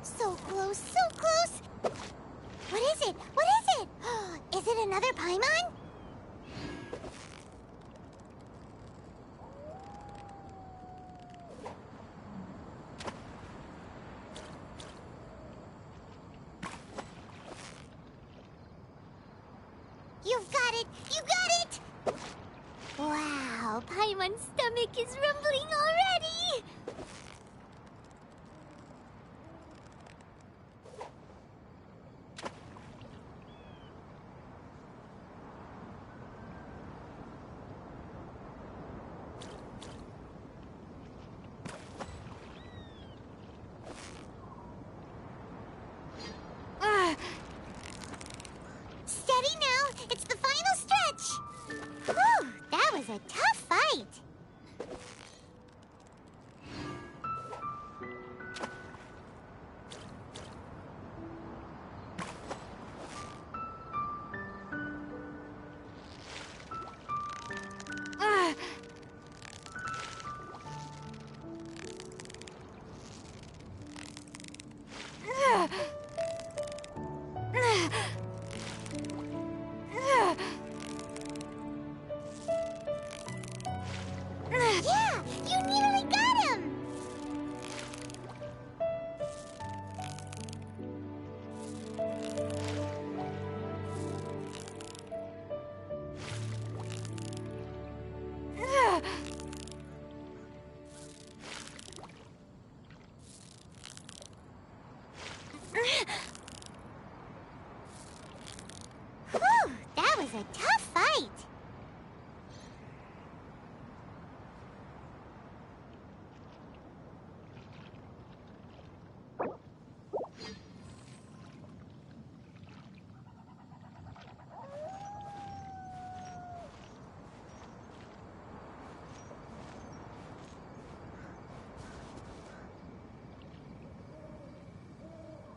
So close, so close! What is it? What is it? Is it another Paimon? You've got it! You got it! Wow, Paimon's stomach is rumbling already! Steady now! It's the final stretch! Whew! That was a tough fight! Yeah! You nearly got him! Whew! That was a tough fight!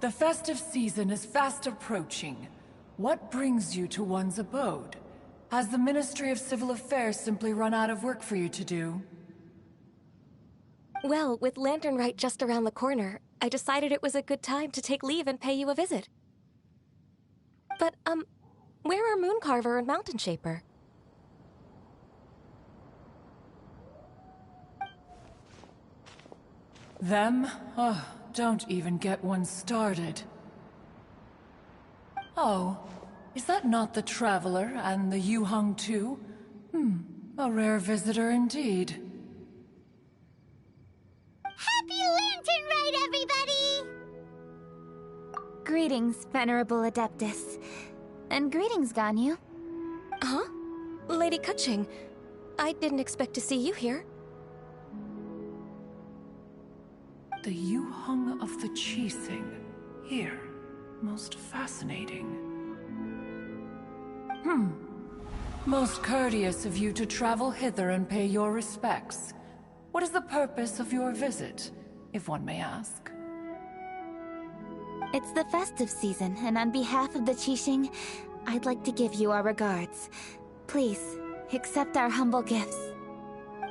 The festive season is fast approaching. What brings you to one's abode? Has the Ministry of Civil Affairs simply run out of work for you to do? Well, with Lantern Rite just around the corner, I decided it was a good time to take leave and pay you a visit. But, where are Mooncarver and Mountain Shaper? Them? Oh, don't even get one started. Oh, is that not the Traveler and the Yuheng too? A rare visitor indeed. Happy Lantern Rite, everybody! Greetings, Venerable Adeptus. And greetings, Ganyu. Huh? Lady Keqing, I didn't expect to see you here. The Yuheng of the Qixing. Here. Most fascinating. Most courteous of you to travel hither and pay your respects. What is the purpose of your visit, if one may ask? It's the festive season, and on behalf of the Qixing, I'd like to give you our regards. Please, accept our humble gifts.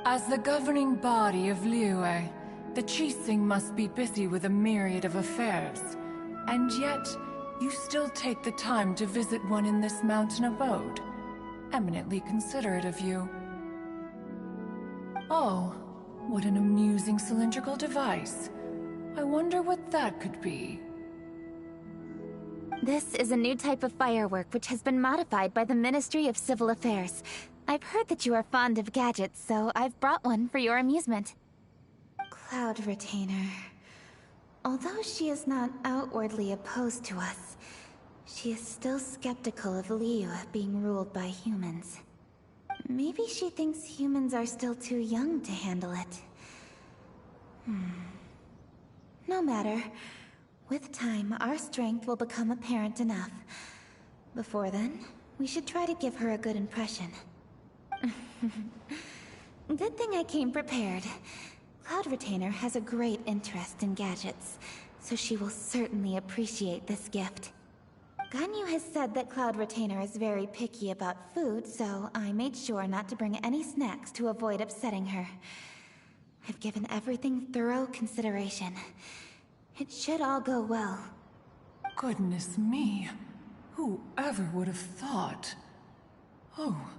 As the governing body of Liyue, the Qixing must be busy with a myriad of affairs. And yet, you still take the time to visit one in this mountain abode. Eminently considerate of you. Oh, what an amusing cylindrical device. I wonder what that could be. This is a new type of firework which has been modified by the Ministry of Civil Affairs. I've heard that you are fond of gadgets, so I've brought one for your amusement. Cloud Retainer. Although she is not outwardly opposed to us, she is still skeptical of Liyue being ruled by humans. Maybe she thinks humans are still too young to handle it. No matter. With time, our strength will become apparent enough. Before then, we should try to give her a good impression. Good thing I came prepared. Cloud Retainer has a great interest in gadgets, so she will certainly appreciate this gift. Ganyu has said that Cloud Retainer is very picky about food, so I made sure not to bring any snacks to avoid upsetting her. I've given everything thorough consideration. It should all go well. Goodness me. Whoever would have thought? Oh,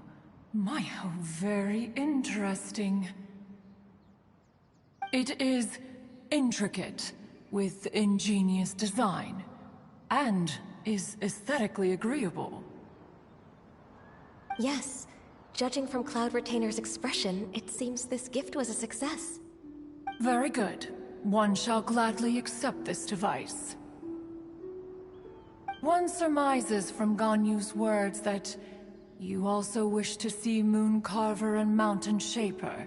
my, how very interesting. It is intricate, with ingenious design, and is aesthetically agreeable. Yes. Judging from Cloud Retainer's expression, it seems this gift was a success. Very good. One shall gladly accept this device. One surmises from Ganyu's words that you also wish to see Moon Carver and Mountain Shaper.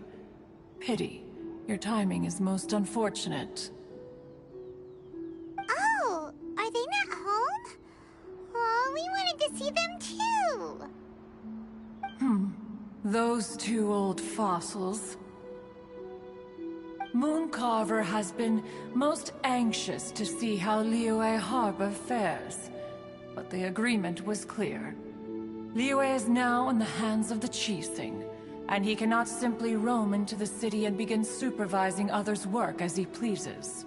Pity. Your timing is most unfortunate. Oh, are they not home? Oh, we wanted to see them too. Those two old fossils. Moon Carver has been most anxious to see how Liyue Harbor fares, but the agreement was clear. Liyue is now in the hands of the Qixing, and he cannot simply roam into the city and begin supervising others' work as he pleases.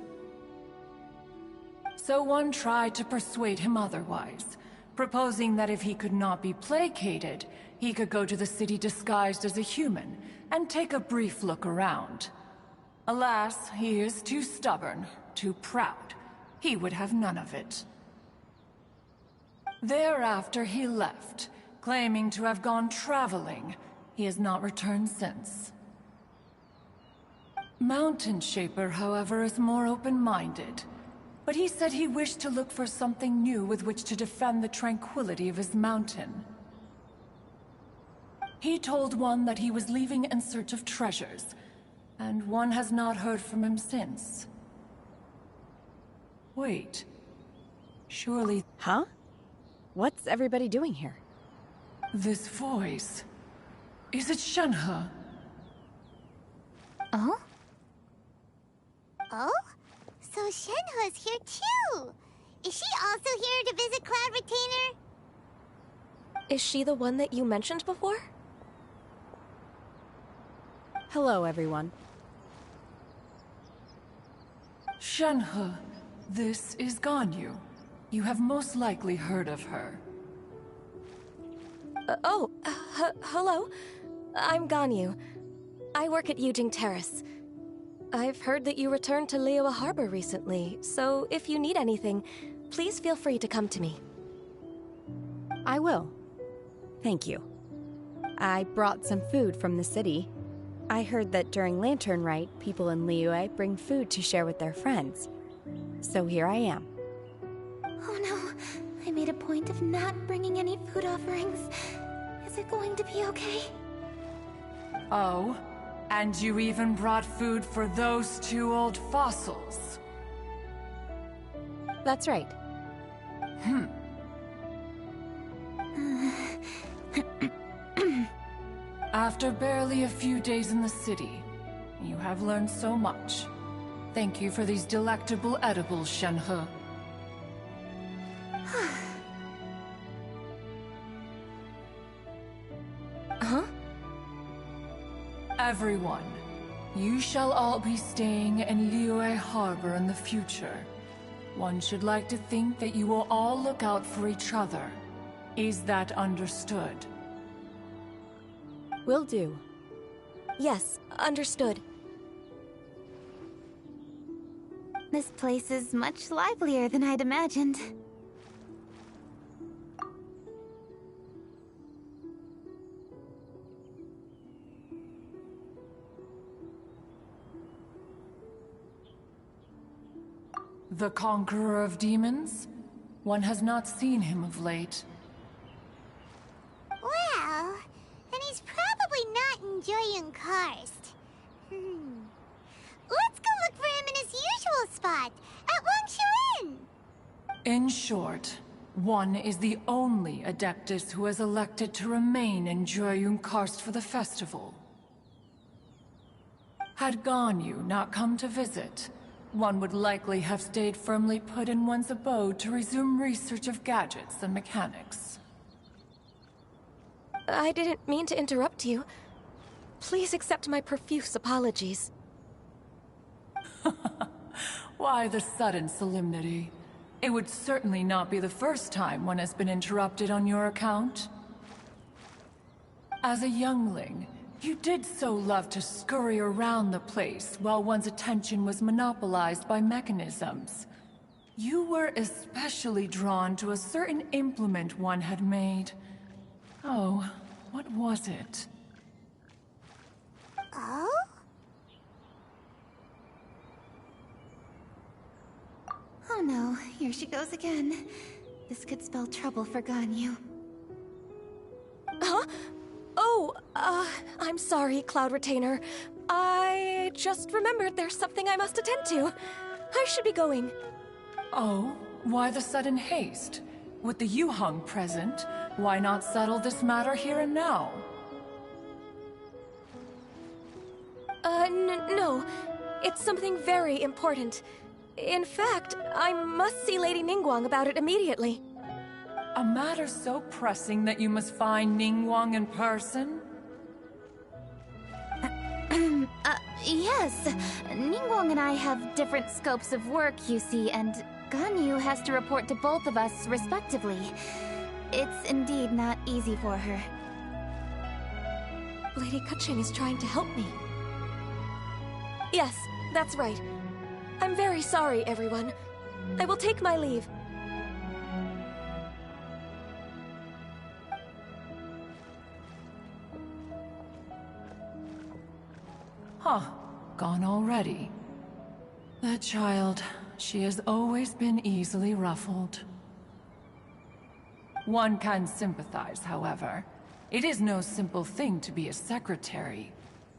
So one tried to persuade him otherwise, proposing that if he could not be placated, he could go to the city disguised as a human and take a brief look around. Alas, he is too stubborn, too proud. He would have none of it. Thereafter he left, claiming to have gone traveling. He has not returned since. Mountain Shaper, however, is more open-minded. But he said he wished to look for something new with which to defend the tranquility of his mountain. He told one that he was leaving in search of treasures, and one has not heard from him since. Wait. Surely... Huh? What's everybody doing here? This voice... Is it Shenhe? Oh? Oh? So Shenhe's here too! Is she also here to visit Cloud Retainer? Is she the one that you mentioned before? Hello, everyone. Shenhe, this is Ganyu. You have most likely heard of her. Hello. I'm Ganyu. I work at Yujing Terrace. I've heard that you returned to Liyue Harbor recently, so if you need anything, please feel free to come to me. I will. Thank you. I brought some food from the city. I heard that during Lantern Rite, people in Liyue bring food to share with their friends. So here I am. Oh no, I made a point of not bringing any food offerings. Is it going to be okay? Oh, and you even brought food for those two old fossils. That's right. After barely a few days in the city, you have learned so much. Thank you for these delectable edibles, Shenhe. Huh? Everyone, you shall all be staying in Liyue Harbor in the future. One should like to think that you will all look out for each other. Is that understood? Will do. Yes, understood. This place is much livelier than I'd imagined. The Conqueror of Demons? One has not seen him of late. Well, then he's probably not enjoying Karst. Let's go look for him in his usual spot, at Wangshu Inn! In short, one is the only Adeptus who has elected to remain in Joyun Karst for the festival. Had Ganyu not come to visit, one would likely have stayed firmly put in one's abode to resume research of gadgets and mechanics. I didn't mean to interrupt you. Please accept my profuse apologies. Why the sudden solemnity? It would certainly not be the first time one has been interrupted on your account. As a youngling, you did so love to scurry around the place while one's attention was monopolized by mechanisms. You were especially drawn to a certain implement one had made. Oh, what was it? Oh? Oh no, here she goes again. This could spell trouble for Ganyu. Huh? Oh, I'm sorry, Cloud Retainer. I just remembered there's something I must attend to. I should be going. Oh, why the sudden haste? With the Yuheng present, why not settle this matter here and now? No. It's something very important. In fact, I must see Lady Ningguang about it immediately. A matter so pressing that you must find Ningguang in person? Yes. Ningguang and I have different scopes of work, you see, and Ganyu has to report to both of us respectively. It's indeed not easy for her. Lady Keqing is trying to help me. Yes, that's right. I'm very sorry, everyone. I will take my leave. Huh. Gone already. That child, she has always been easily ruffled. One can sympathize, however. It is no simple thing to be a secretary.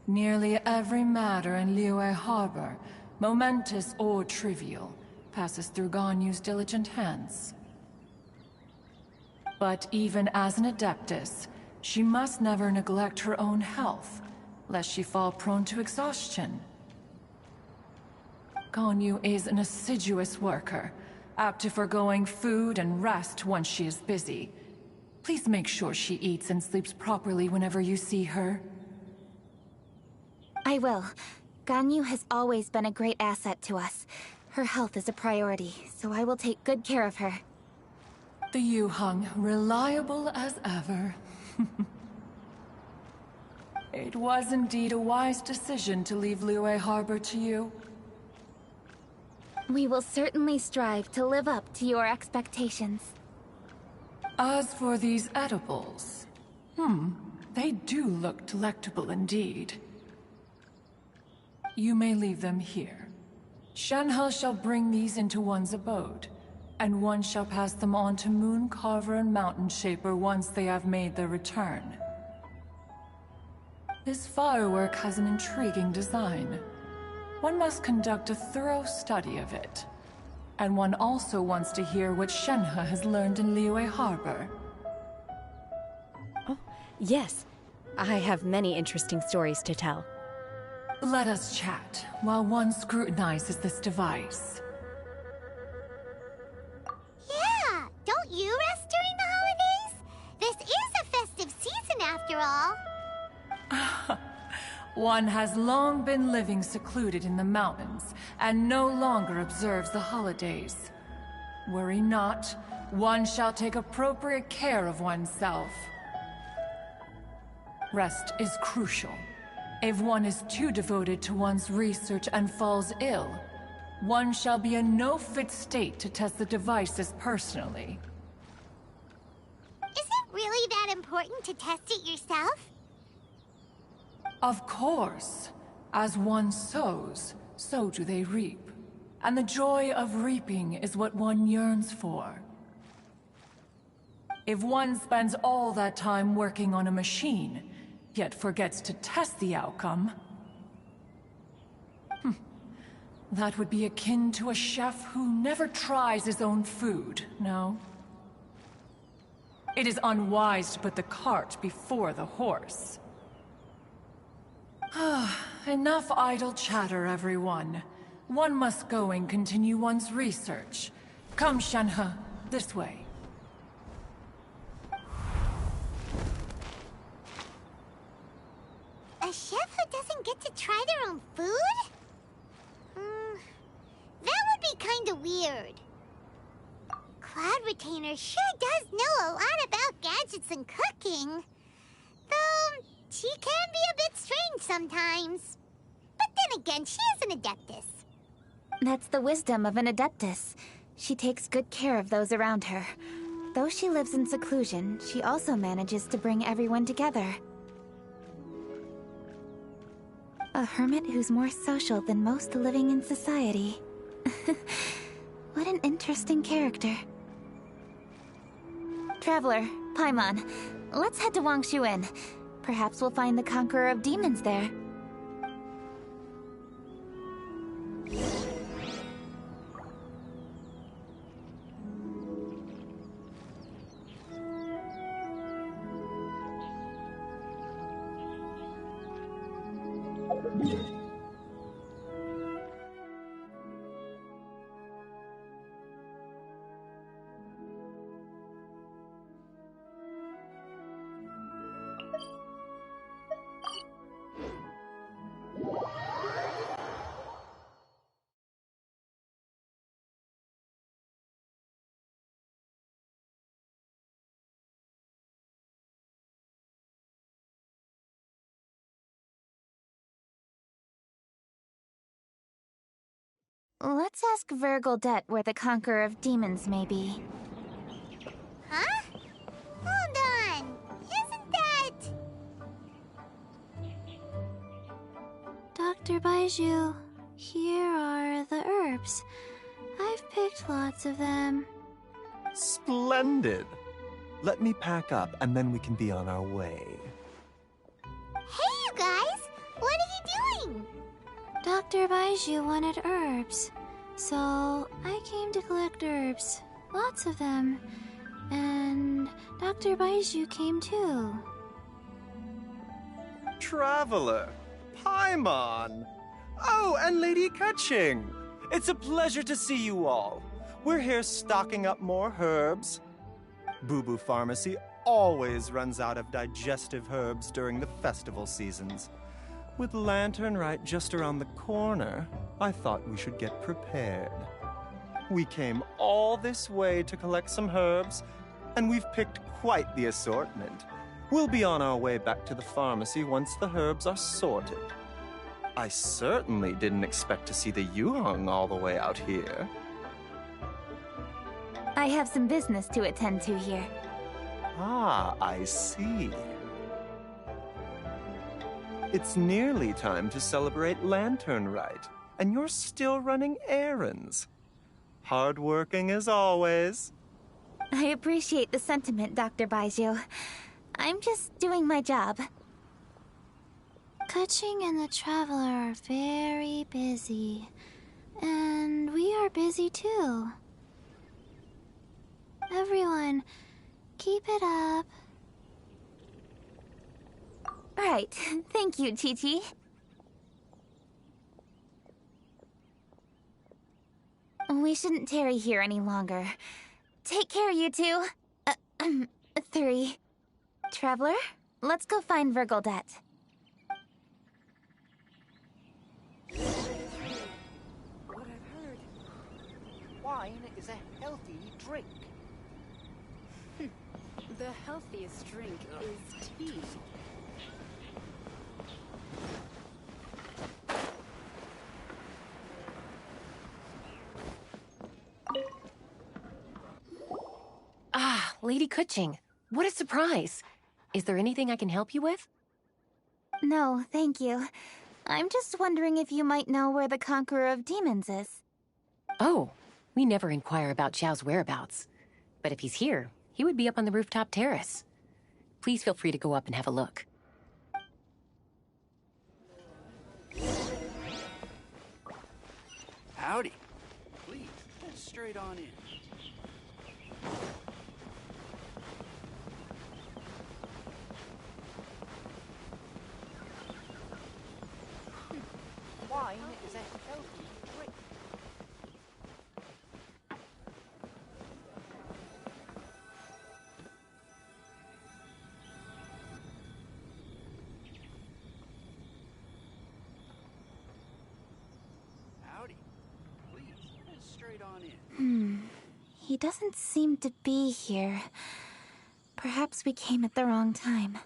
Nearly every matter in Liyue Harbor, momentous or trivial, passes through Ganyu's diligent hands. But even as an adeptus, she must never neglect her own health, lest she fall prone to exhaustion. Ganyu is an assiduous worker, apt to forgoing food and rest once she is busy. Please make sure she eats and sleeps properly whenever you see her. I will. Ganyu has always been a great asset to us. Her health is a priority, so I will take good care of her. The Yuheng, reliable as ever. It was indeed a wise decision to leave Liyue Harbor to you. We will certainly strive to live up to your expectations. As for these edibles, they do look delectable indeed. You may leave them here. Shenhe shall bring these into one's abode, and one shall pass them on to Moon Carver and Mountain Shaper once they have made their return. This firework has an intriguing design. One must conduct a thorough study of it. And one also wants to hear what Shenhe has learned in Liyue Harbor. Oh, yes. I have many interesting stories to tell. Let us chat while one scrutinizes this device. Yeah, don't you rest during the holidays? This is a festive season after all. One has long been living secluded in the mountains, and no longer observes the holidays. Worry not, one shall take appropriate care of oneself. Rest is crucial. If one is too devoted to one's research and falls ill, one shall be in no fit state to test the devices personally. Is it really that important to test it yourself? Of course. As one sows, so do they reap. And the joy of reaping is what one yearns for. If one spends all that time working on a machine, yet forgets to test the outcome, that would be akin to a chef who never tries his own food, no? It is unwise to put the cart before the horse. Enough idle chatter, everyone. One must go and continue one's research. Come, Shanhe, this way. A chef who doesn't get to try their own food? That would be kinda weird. Cloud Retainer sure does know a lot about gadgets and cooking. Though, she can be a bit strange sometimes. But then again, she is an Adeptus. That's the wisdom of an Adeptus. She takes good care of those around her. Though she lives in seclusion, she also manages to bring everyone together. A hermit who's more social than most living in society. What an interesting character. Traveler, Paimon, let's head to Wangshuin. Perhaps we'll find the Conqueror of Demons there. Let's ask Vergildet where the Conqueror of Demons may be. Huh? Hold on. Isn't that... Dr. Baiju, here are the herbs. I've picked lots of them. Splendid! Let me pack up, and then we can be on our way. Hey, you guys! What are you doing? Dr. Baiju wanted herbs, so I came to collect herbs. Lots of them. And Dr. Baiju came too. Traveler! Paimon! Oh, and Lady Kaching! It's a pleasure to see you all. We're here stocking up more herbs. Boo Boo Pharmacy always runs out of digestive herbs during the festival seasons. With Lantern right just around the corner, I thought we should get prepared. We came all this way to collect some herbs, and we've picked quite the assortment. We'll be on our way back to the pharmacy once the herbs are sorted. I certainly didn't expect to see the Yuheng all the way out here. I have some business to attend to here. Ah, I see. It's nearly time to celebrate Lantern Rite, and you're still running errands. Hardworking as always. I appreciate the sentiment, Dr. Baiju. I'm just doing my job. Kaching and the Traveler are very busy. And we are busy too. Everyone, keep it up. Right. Thank you, Chi-Chi. We shouldn't tarry here any longer. Take care, you two. 3. Traveler, let's go find Vergildet. What I've heard. Wine is a healthy drink. The healthiest drink is tea. Ah, Lady Kaching. What a surprise. Is there anything I can help you with? No, thank you. I'm just wondering if you might know where the Conqueror of Demons is. Oh, we never inquire about Xiao's whereabouts. But if he's here, he would be up on the rooftop terrace. Please feel free to go up and have a look. Howdy. Please, straight on in. Wine is a healthy drink. He doesn't seem to be here. Perhaps we came at the wrong time.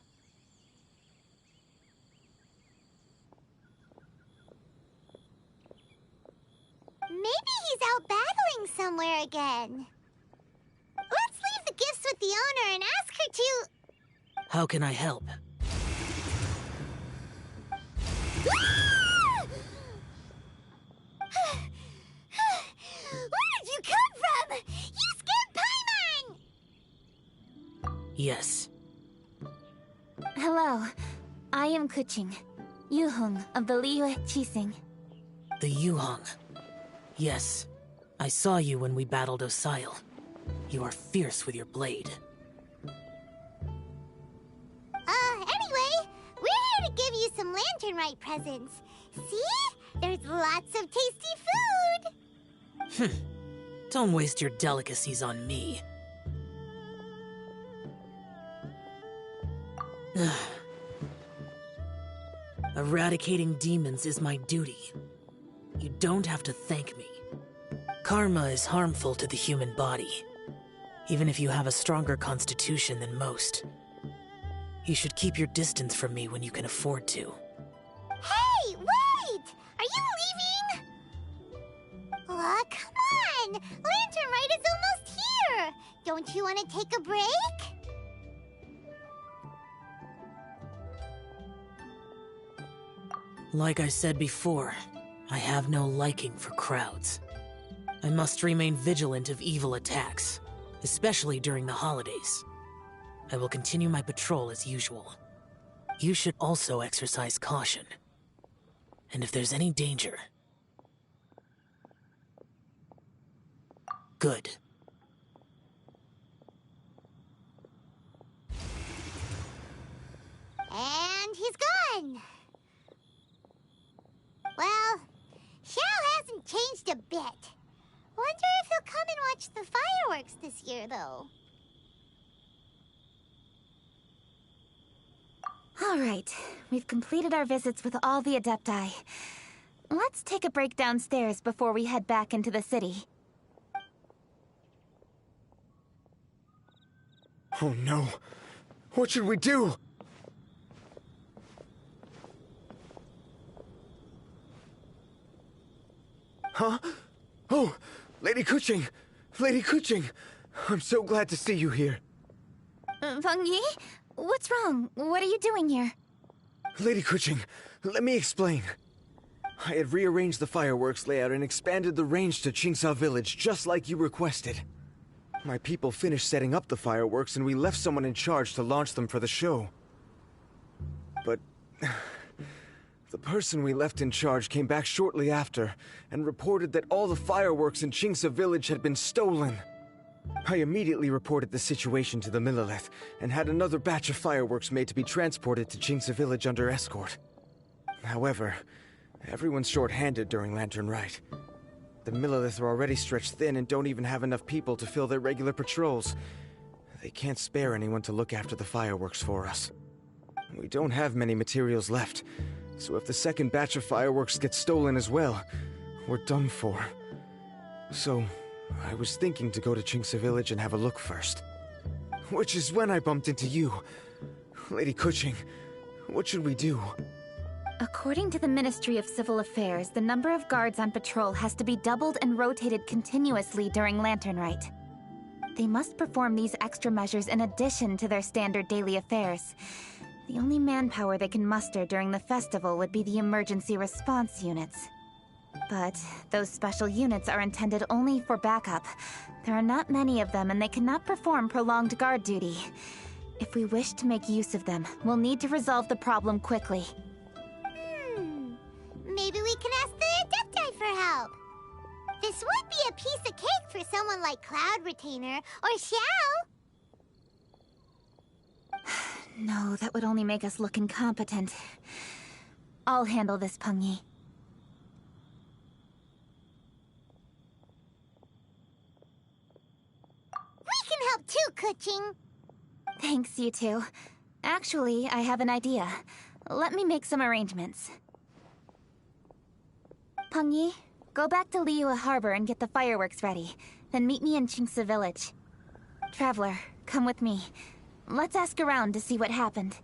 Maybe he's out battling somewhere again. Let's leave the gifts with the owner and ask her to... How can I help? Where did you come from? You scared Paimon! Yes. Hello. I am Kuching, Yuhong of the Liyue Chising. The Yuhong. Yes. I saw you when we battled Osile. You are fierce with your blade. Anyway, we're here to give you some Lantern Rite presents. See? There's lots of tasty food! Don't waste your delicacies on me. Eradicating demons is my duty. You don't have to thank me. Karma is harmful to the human body, even if you have a stronger constitution than most. You should keep your distance from me when you can afford to. Hey, wait! Are you leaving? Aw, come on! Lantern Rite is almost here! Don't you want to take a break? Like I said before, I have no liking for crowds. I must remain vigilant of evil attacks, especially during the holidays. I will continue my patrol as usual. You should also exercise caution. And if there's any danger... Good. And he's gone! Well, Xiao hasn't changed a bit. Wonder if he'll come and watch the fireworks this year, though. All right, we've completed our visits with all the Adepti. Let's take a break downstairs before we head back into the city. Oh no! What should we do? Huh? Oh, Lady Kuching! Lady Kuching! I'm so glad to see you here. Feng Yi? What's wrong? What are you doing here? Lady Kuching, let me explain. I had rearranged the fireworks layout and expanded the range to Qingsa Village, just like you requested. My people finished setting up the fireworks and we left someone in charge to launch them for the show. But... the person we left in charge came back shortly after and reported that all the fireworks in Qingsa Village had been stolen. I immediately reported the situation to the Millelith and had another batch of fireworks made to be transported to Qingsa Village under escort. However, everyone's short-handed during Lantern Rite. The Millelith are already stretched thin and don't even have enough people to fill their regular patrols. They can't spare anyone to look after the fireworks for us. We don't have many materials left, so if the second batch of fireworks gets stolen as well, we're done for. So, I was thinking to go to Qingsa Village and have a look first. Which is when I bumped into you. Lady Kuching, what should we do? According to the Ministry of Civil Affairs, the number of guards on patrol has to be doubled and rotated continuously during Lantern Rite. They must perform these extra measures in addition to their standard daily affairs. The only manpower they can muster during the festival would be the emergency response units. But those special units are intended only for backup. There are not many of them and they cannot perform prolonged guard duty. If we wish to make use of them, we'll need to resolve the problem quickly. Maybe we can ask the Adepti for help. This would be a piece of cake for someone like Cloud Retainer or Xiao. No, that would only make us look incompetent. I'll handle this, Peng Yi. We can help too, Kuching. Thanks, you two. Actually, I have an idea. Let me make some arrangements. Peng Yi, Go back to Liyue Harbor and get the fireworks ready. Then meet me in Qingce Village. Traveler, come with me. Let's ask around to see what happened.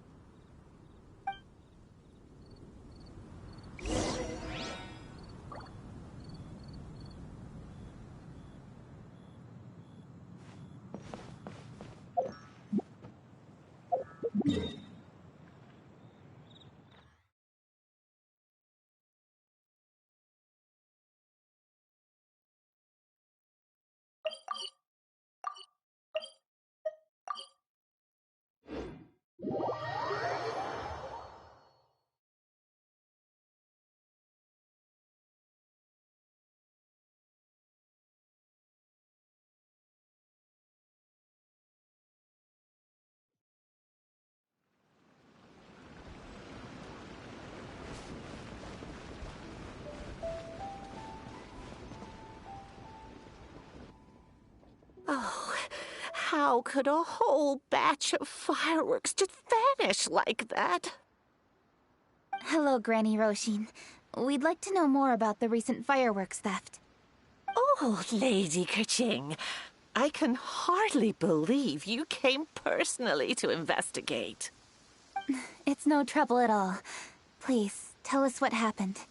Oh, how could a whole batch of fireworks just vanish like that? Hello, Granny Roshin. We'd like to know more about the recent fireworks theft. Oh, Lady Keqing, I can hardly believe you came personally to investigate. It's no trouble at all. Please, tell us what happened.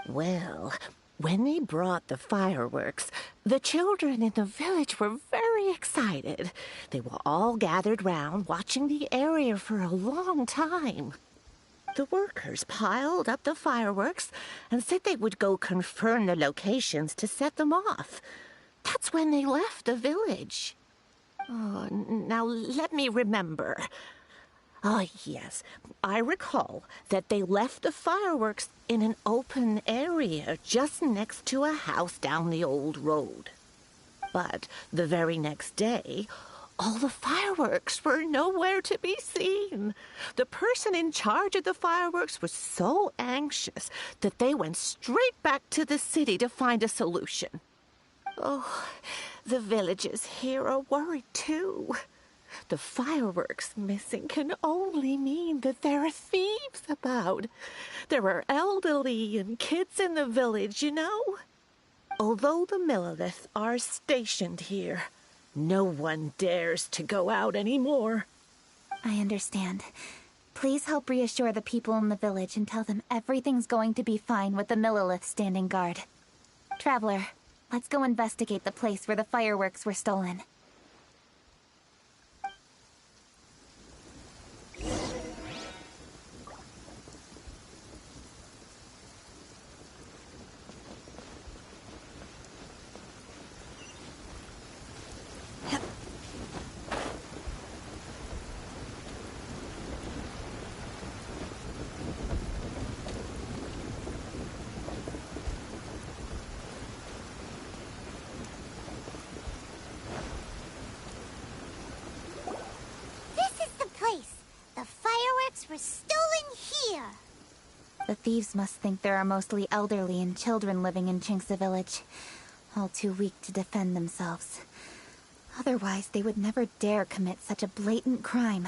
Well, when they brought the fireworks, the children in the village were very excited. They were all gathered round, watching the area for a long time. The workers piled up the fireworks and said they would go confirm the locations to set them off. That's when they left the village. Oh, now let me remember. Ah, yes, I recall that they left the fireworks in an open area just next to a house down the old road. But the very next day, all the fireworks were nowhere to be seen. The person in charge of the fireworks was so anxious that they went straight back to the city to find a solution. Oh, the villagers here are worried too. The fireworks missing can only mean that there are thieves about. There are elderly and kids in the village, you know. Although the Millelith are stationed here, no one dares to go out anymore. I understand. Please help reassure the people in the village and tell them everything's going to be fine with the Millelith standing guard. Traveler, let's go investigate the place where the fireworks were stolen. Were stolen here. The thieves must think there are mostly elderly and children living in Qingce Village, all too weak to defend themselves. Otherwise, they would never dare commit such a blatant crime.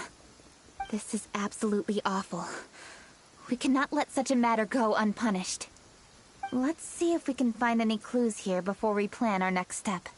This is absolutely awful. We cannot let such a matter go unpunished. Let's see if we can find any clues here before we plan our next step.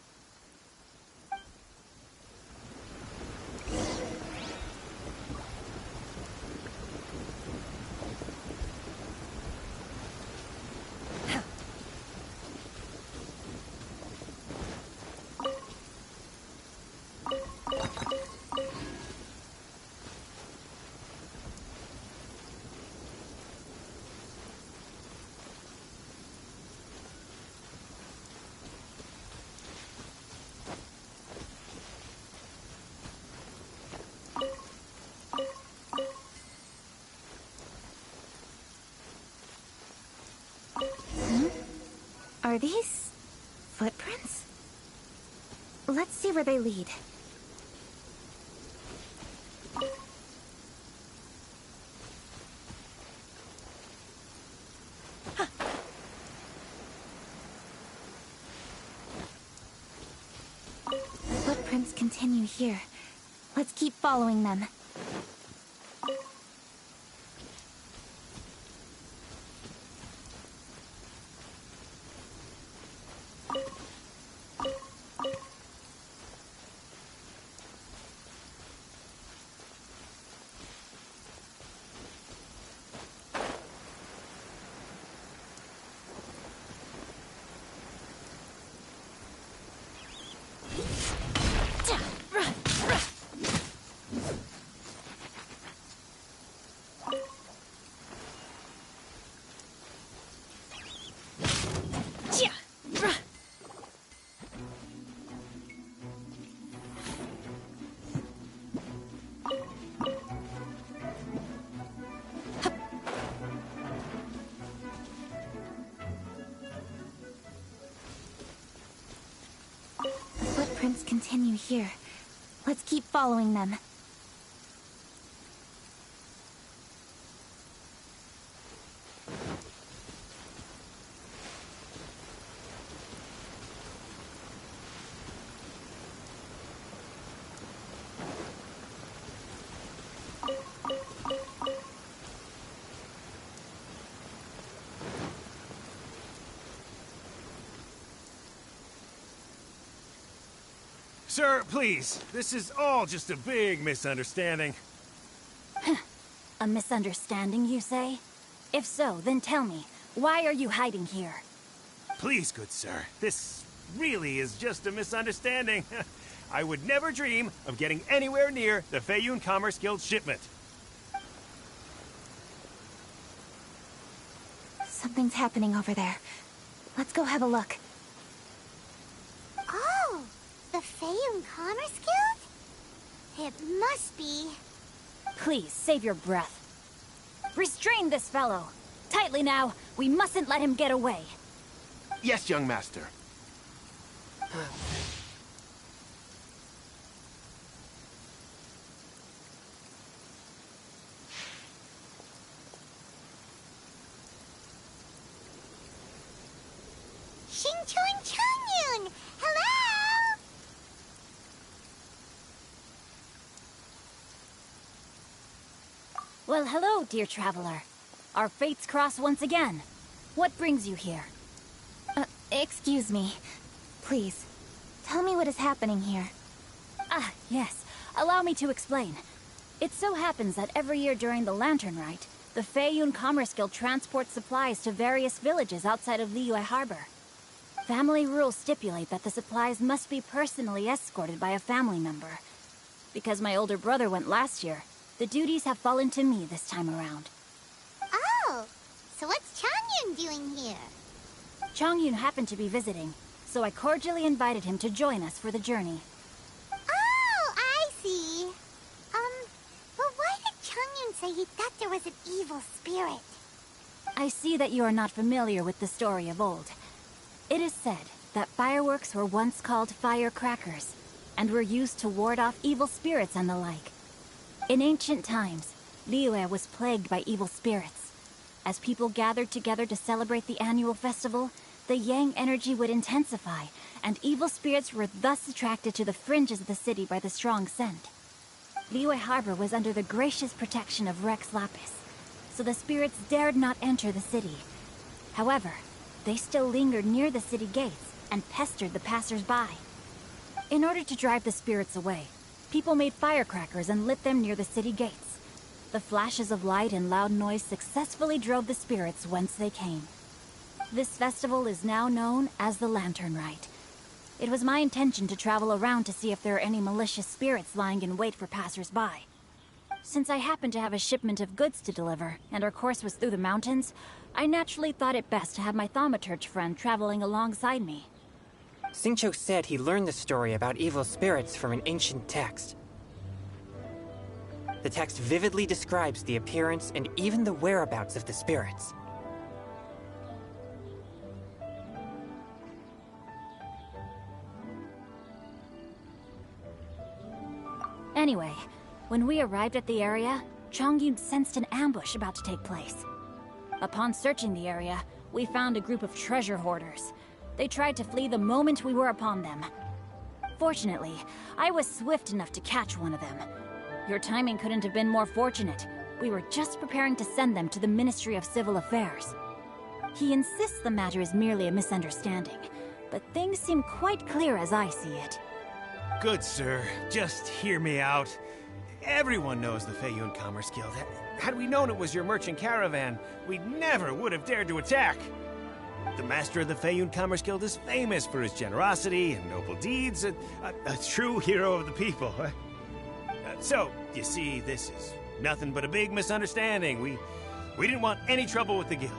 Are these footprints? Let's see where they lead. The footprints continue here. Let's keep following them. footprints continue here. Let's keep following them. Sir, please. This is all just a big misunderstanding. A misunderstanding, you say? If so, then tell me, why are you hiding here? Please, good sir. This really is just a misunderstanding. I would never dream of getting anywhere near the Feiyun Commerce Guild shipment. Something's happening over there. Let's go have a look. Oh, the Feiyun Commerce Guild? It must be... Please, save your breath. Restrain this fellow. Tightly now. We mustn't let him get away. Yes, young master. Xingchun Changyun! Hello! Well, hello, dear traveler. Our fates cross once again. What brings you here? Excuse me. Please, tell me what is happening here. Ah, yes. Allow me to explain. It so happens that every year during the Lantern Rite, the Feiyun Commerce Guild transports supplies to various villages outside of Liyue Harbor. Family rules stipulate that the supplies must be personally escorted by a family member. Because my older brother went last year, the duties have fallen to me this time around. Oh, so what's Changyun doing here? Changyun happened to be visiting, so I cordially invited him to join us for the journey. Oh, I see. But why did Changyun say he thought there was an evil spirit? I see that you are not familiar with the story of old. It is said that fireworks were once called firecrackers, and were used to ward off evil spirits and the like. In ancient times, Liyue was plagued by evil spirits. As people gathered together to celebrate the annual festival, the yang energy would intensify, and evil spirits were thus attracted to the fringes of the city by the strong scent. Liyue Harbor was under the gracious protection of Rex Lapis, so the spirits dared not enter the city. However, they still lingered near the city gates and pestered the passers-by. In order to drive the spirits away, people made firecrackers and lit them near the city gates. The flashes of light and loud noise successfully drove the spirits whence they came. This festival is now known as the Lantern Rite. It was my intention to travel around to see if there are any malicious spirits lying in wait for passers-by. Since I happened to have a shipment of goods to deliver, and our course was through the mountains, I naturally thought it best to have my thaumaturge friend traveling alongside me. Xingqiu said he learned the story about evil spirits from an ancient text. The text vividly describes the appearance and even the whereabouts of the spirits. Anyway, when we arrived at the area, Changyun sensed an ambush about to take place. Upon searching the area, we found a group of treasure hoarders. They tried to flee the moment we were upon them. Fortunately, I was swift enough to catch one of them. Your timing couldn't have been more fortunate. We were just preparing to send them to the Ministry of Civil Affairs. He insists the matter is merely a misunderstanding, but things seem quite clear as I see it. Good sir, just hear me out. Everyone knows the Feiyun Commerce Guild. Had we known it was your merchant caravan, we never would have dared to attack. The master of the Feiyun Commerce Guild is famous for his generosity and noble deeds, a true hero of the people. So, you see, this is nothing but a big misunderstanding. We didn't want any trouble with the guild.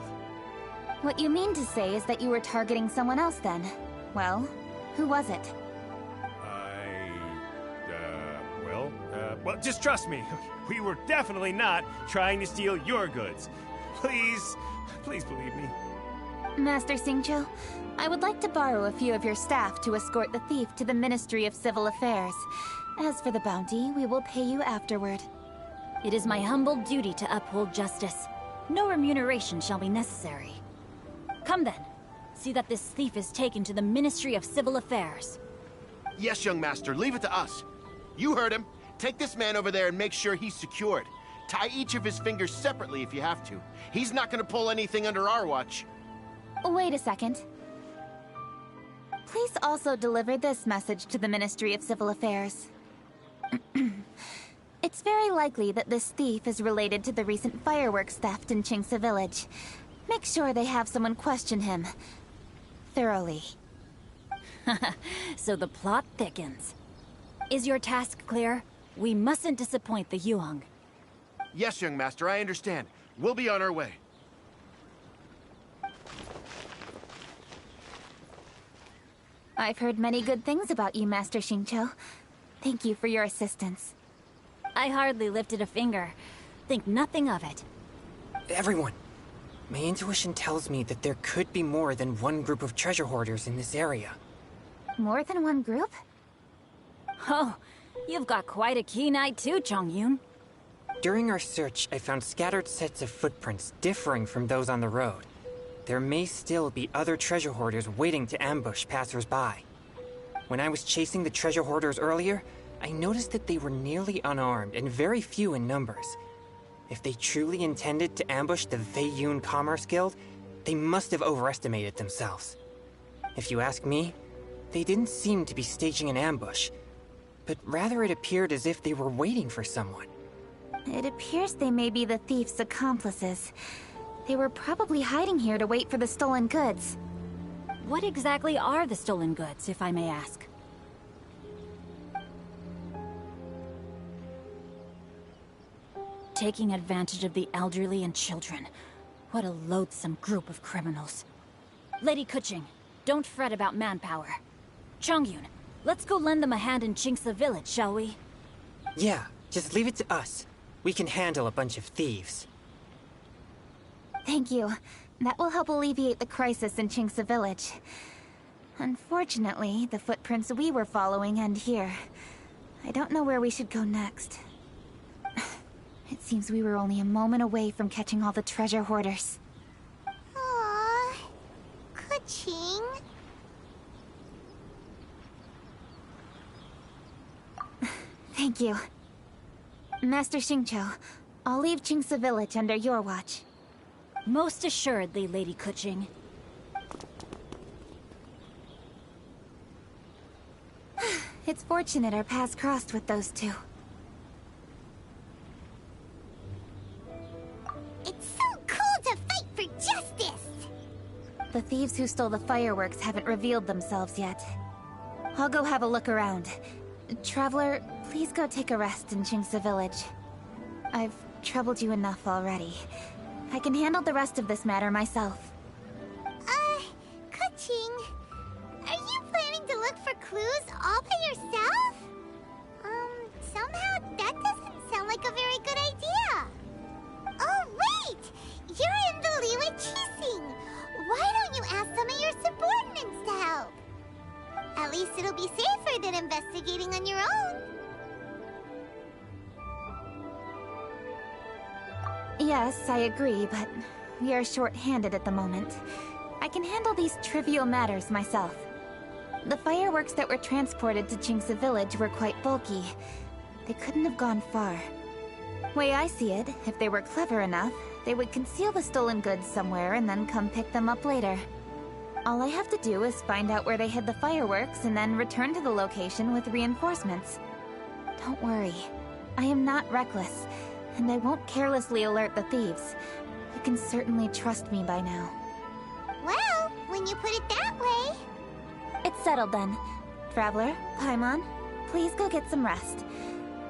What you mean to say is that you were targeting someone else then? Well, who was it? Well, just trust me. We were definitely not trying to steal your goods. Please, please believe me. Master Xingqiu, I would like to borrow a few of your staff to escort the thief to the Ministry of Civil Affairs. As for the bounty, we will pay you afterward. It is my humble duty to uphold justice. No remuneration shall be necessary. Come then. See that this thief is taken to the Ministry of Civil Affairs. Yes, young master, leave it to us. You heard him. Take this man over there and make sure he's secured. Tie each of his fingers separately if you have to. He's not gonna pull anything under our watch. Wait a second. Please also deliver this message to the Ministry of Civil Affairs. It's very likely that this thief is related to the recent fireworks theft in Qingce Village. Make sure they have someone question him thoroughly. So the plot thickens. Is your task clear? We mustn't disappoint the Yuang. Yes, young master, I understand. We'll be on our way. I've heard many good things about you, Master Xingqiu. Thank you for your assistance. I hardly lifted a finger. Think nothing of it. Everyone, my intuition tells me that there could be more than one group of treasure hoarders in this area. More than one group? Oh, you've got quite a keen eye too, Chongyun. During our search, I found scattered sets of footprints differing from those on the road. There may still be other treasure hoarders waiting to ambush passers-by. When I was chasing the treasure hoarders earlier, I noticed that they were nearly unarmed and very few in numbers. If they truly intended to ambush the Feiyun Commerce Guild, they must have overestimated themselves. If you ask me, they didn't seem to be staging an ambush, but rather it appeared as if they were waiting for someone. It appears they may be the thief's accomplices. They were probably hiding here to wait for the stolen goods. What exactly are the stolen goods, if I may ask? Taking advantage of the elderly and children. What a loathsome group of criminals. Lady Kuching, don't fret about manpower. Chongyun, let's go lend them a hand in Qingce Village, shall we? Yeah, just leave it to us. We can handle a bunch of thieves. Thank you. That will help alleviate the crisis in Qingce Village. Unfortunately, the footprints we were following end here. I don't know where we should go next. It seems we were only a moment away from catching all the treasure hoarders. Aww. Kuching. Thank you. Master Xingqiu, I'll leave Qingce Village under your watch. Most assuredly, Lady Kuching. It's fortunate our paths crossed with those two. It's so cool to fight for justice! The thieves who stole the fireworks haven't revealed themselves yet. I'll go have a look around. Traveler, please go take a rest in Qingce Village. I've troubled you enough already. I can handle the rest of this matter myself. Kuching, are you planning to look for clues all by yourself? Somehow that doesn't sound like a very good idea. Oh, wait! You're in the Liwei Qixing. Why don't you ask some of your subordinates to help? At least it'll be safer than investigating on your own. Yes, I agree, but we are short-handed at the moment. I can handle these trivial matters myself. The fireworks that were transported to Qingce Village were quite bulky. They couldn't have gone far. Way I see it, if they were clever enough, they would conceal the stolen goods somewhere and then come pick them up later. All I have to do is find out where they hid the fireworks and then return to the location with reinforcements. Don't worry. I am not reckless, and I won't carelessly alert the thieves. You can certainly trust me by now. Well, when you put it that way... It's settled then. Traveler, Paimon, please go get some rest.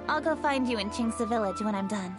I'll go find you in Qingce Village when I'm done.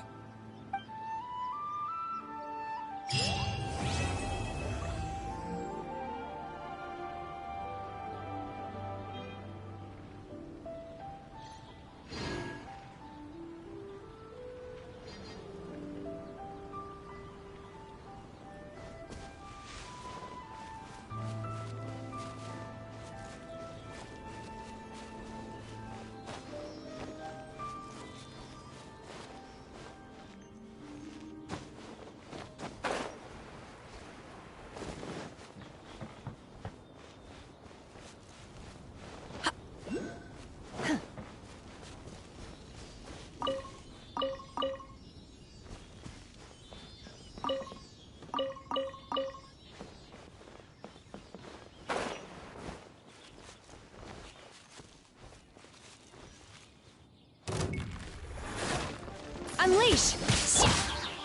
Unleash!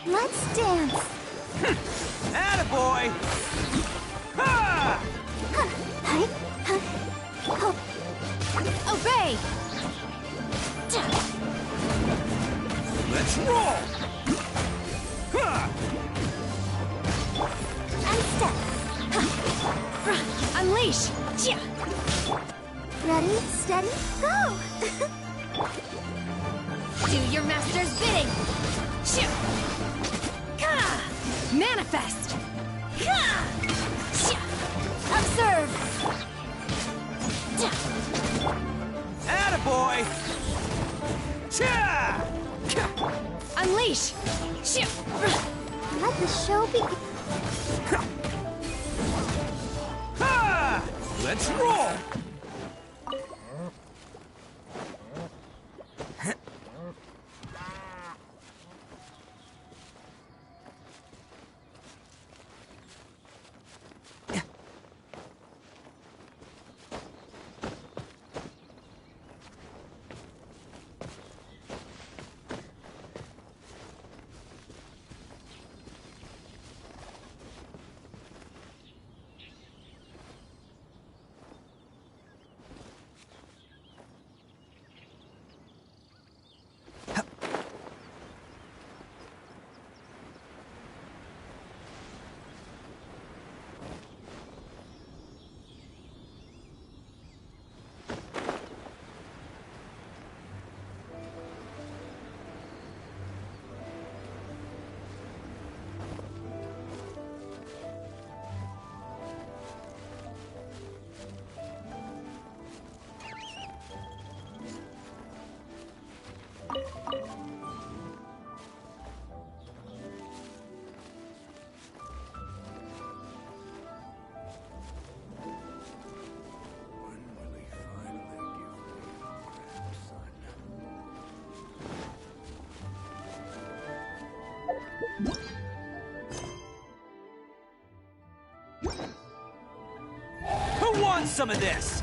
Let's dance. Attaboy! Ha! Obey! Let's roll! Ha! And step. Unleash! Ready, steady, go! Do your master's bidding! Manifest! Observe! Attaboy! Unleash! Let the show begin. Ha! Let's roll! Who wants some of this?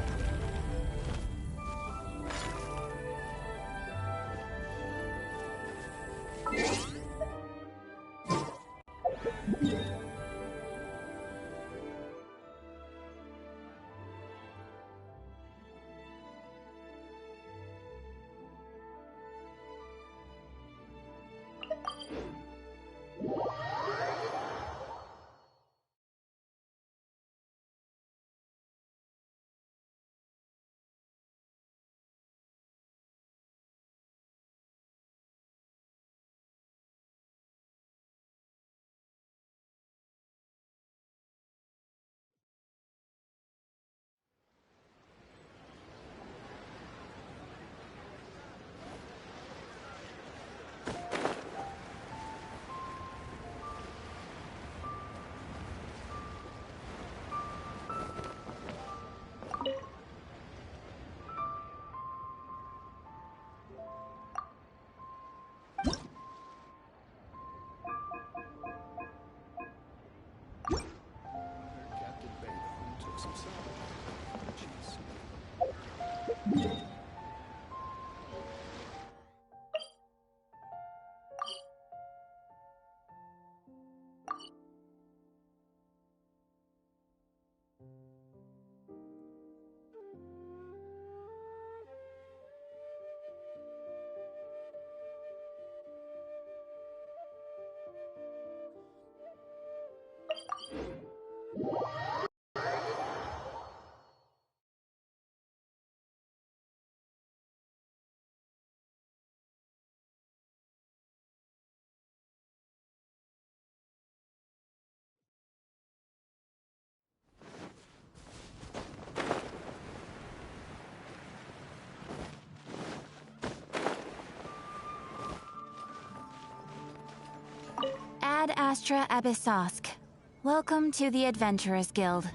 Ad Astra Abyssosk. Welcome to the Adventurers Guild.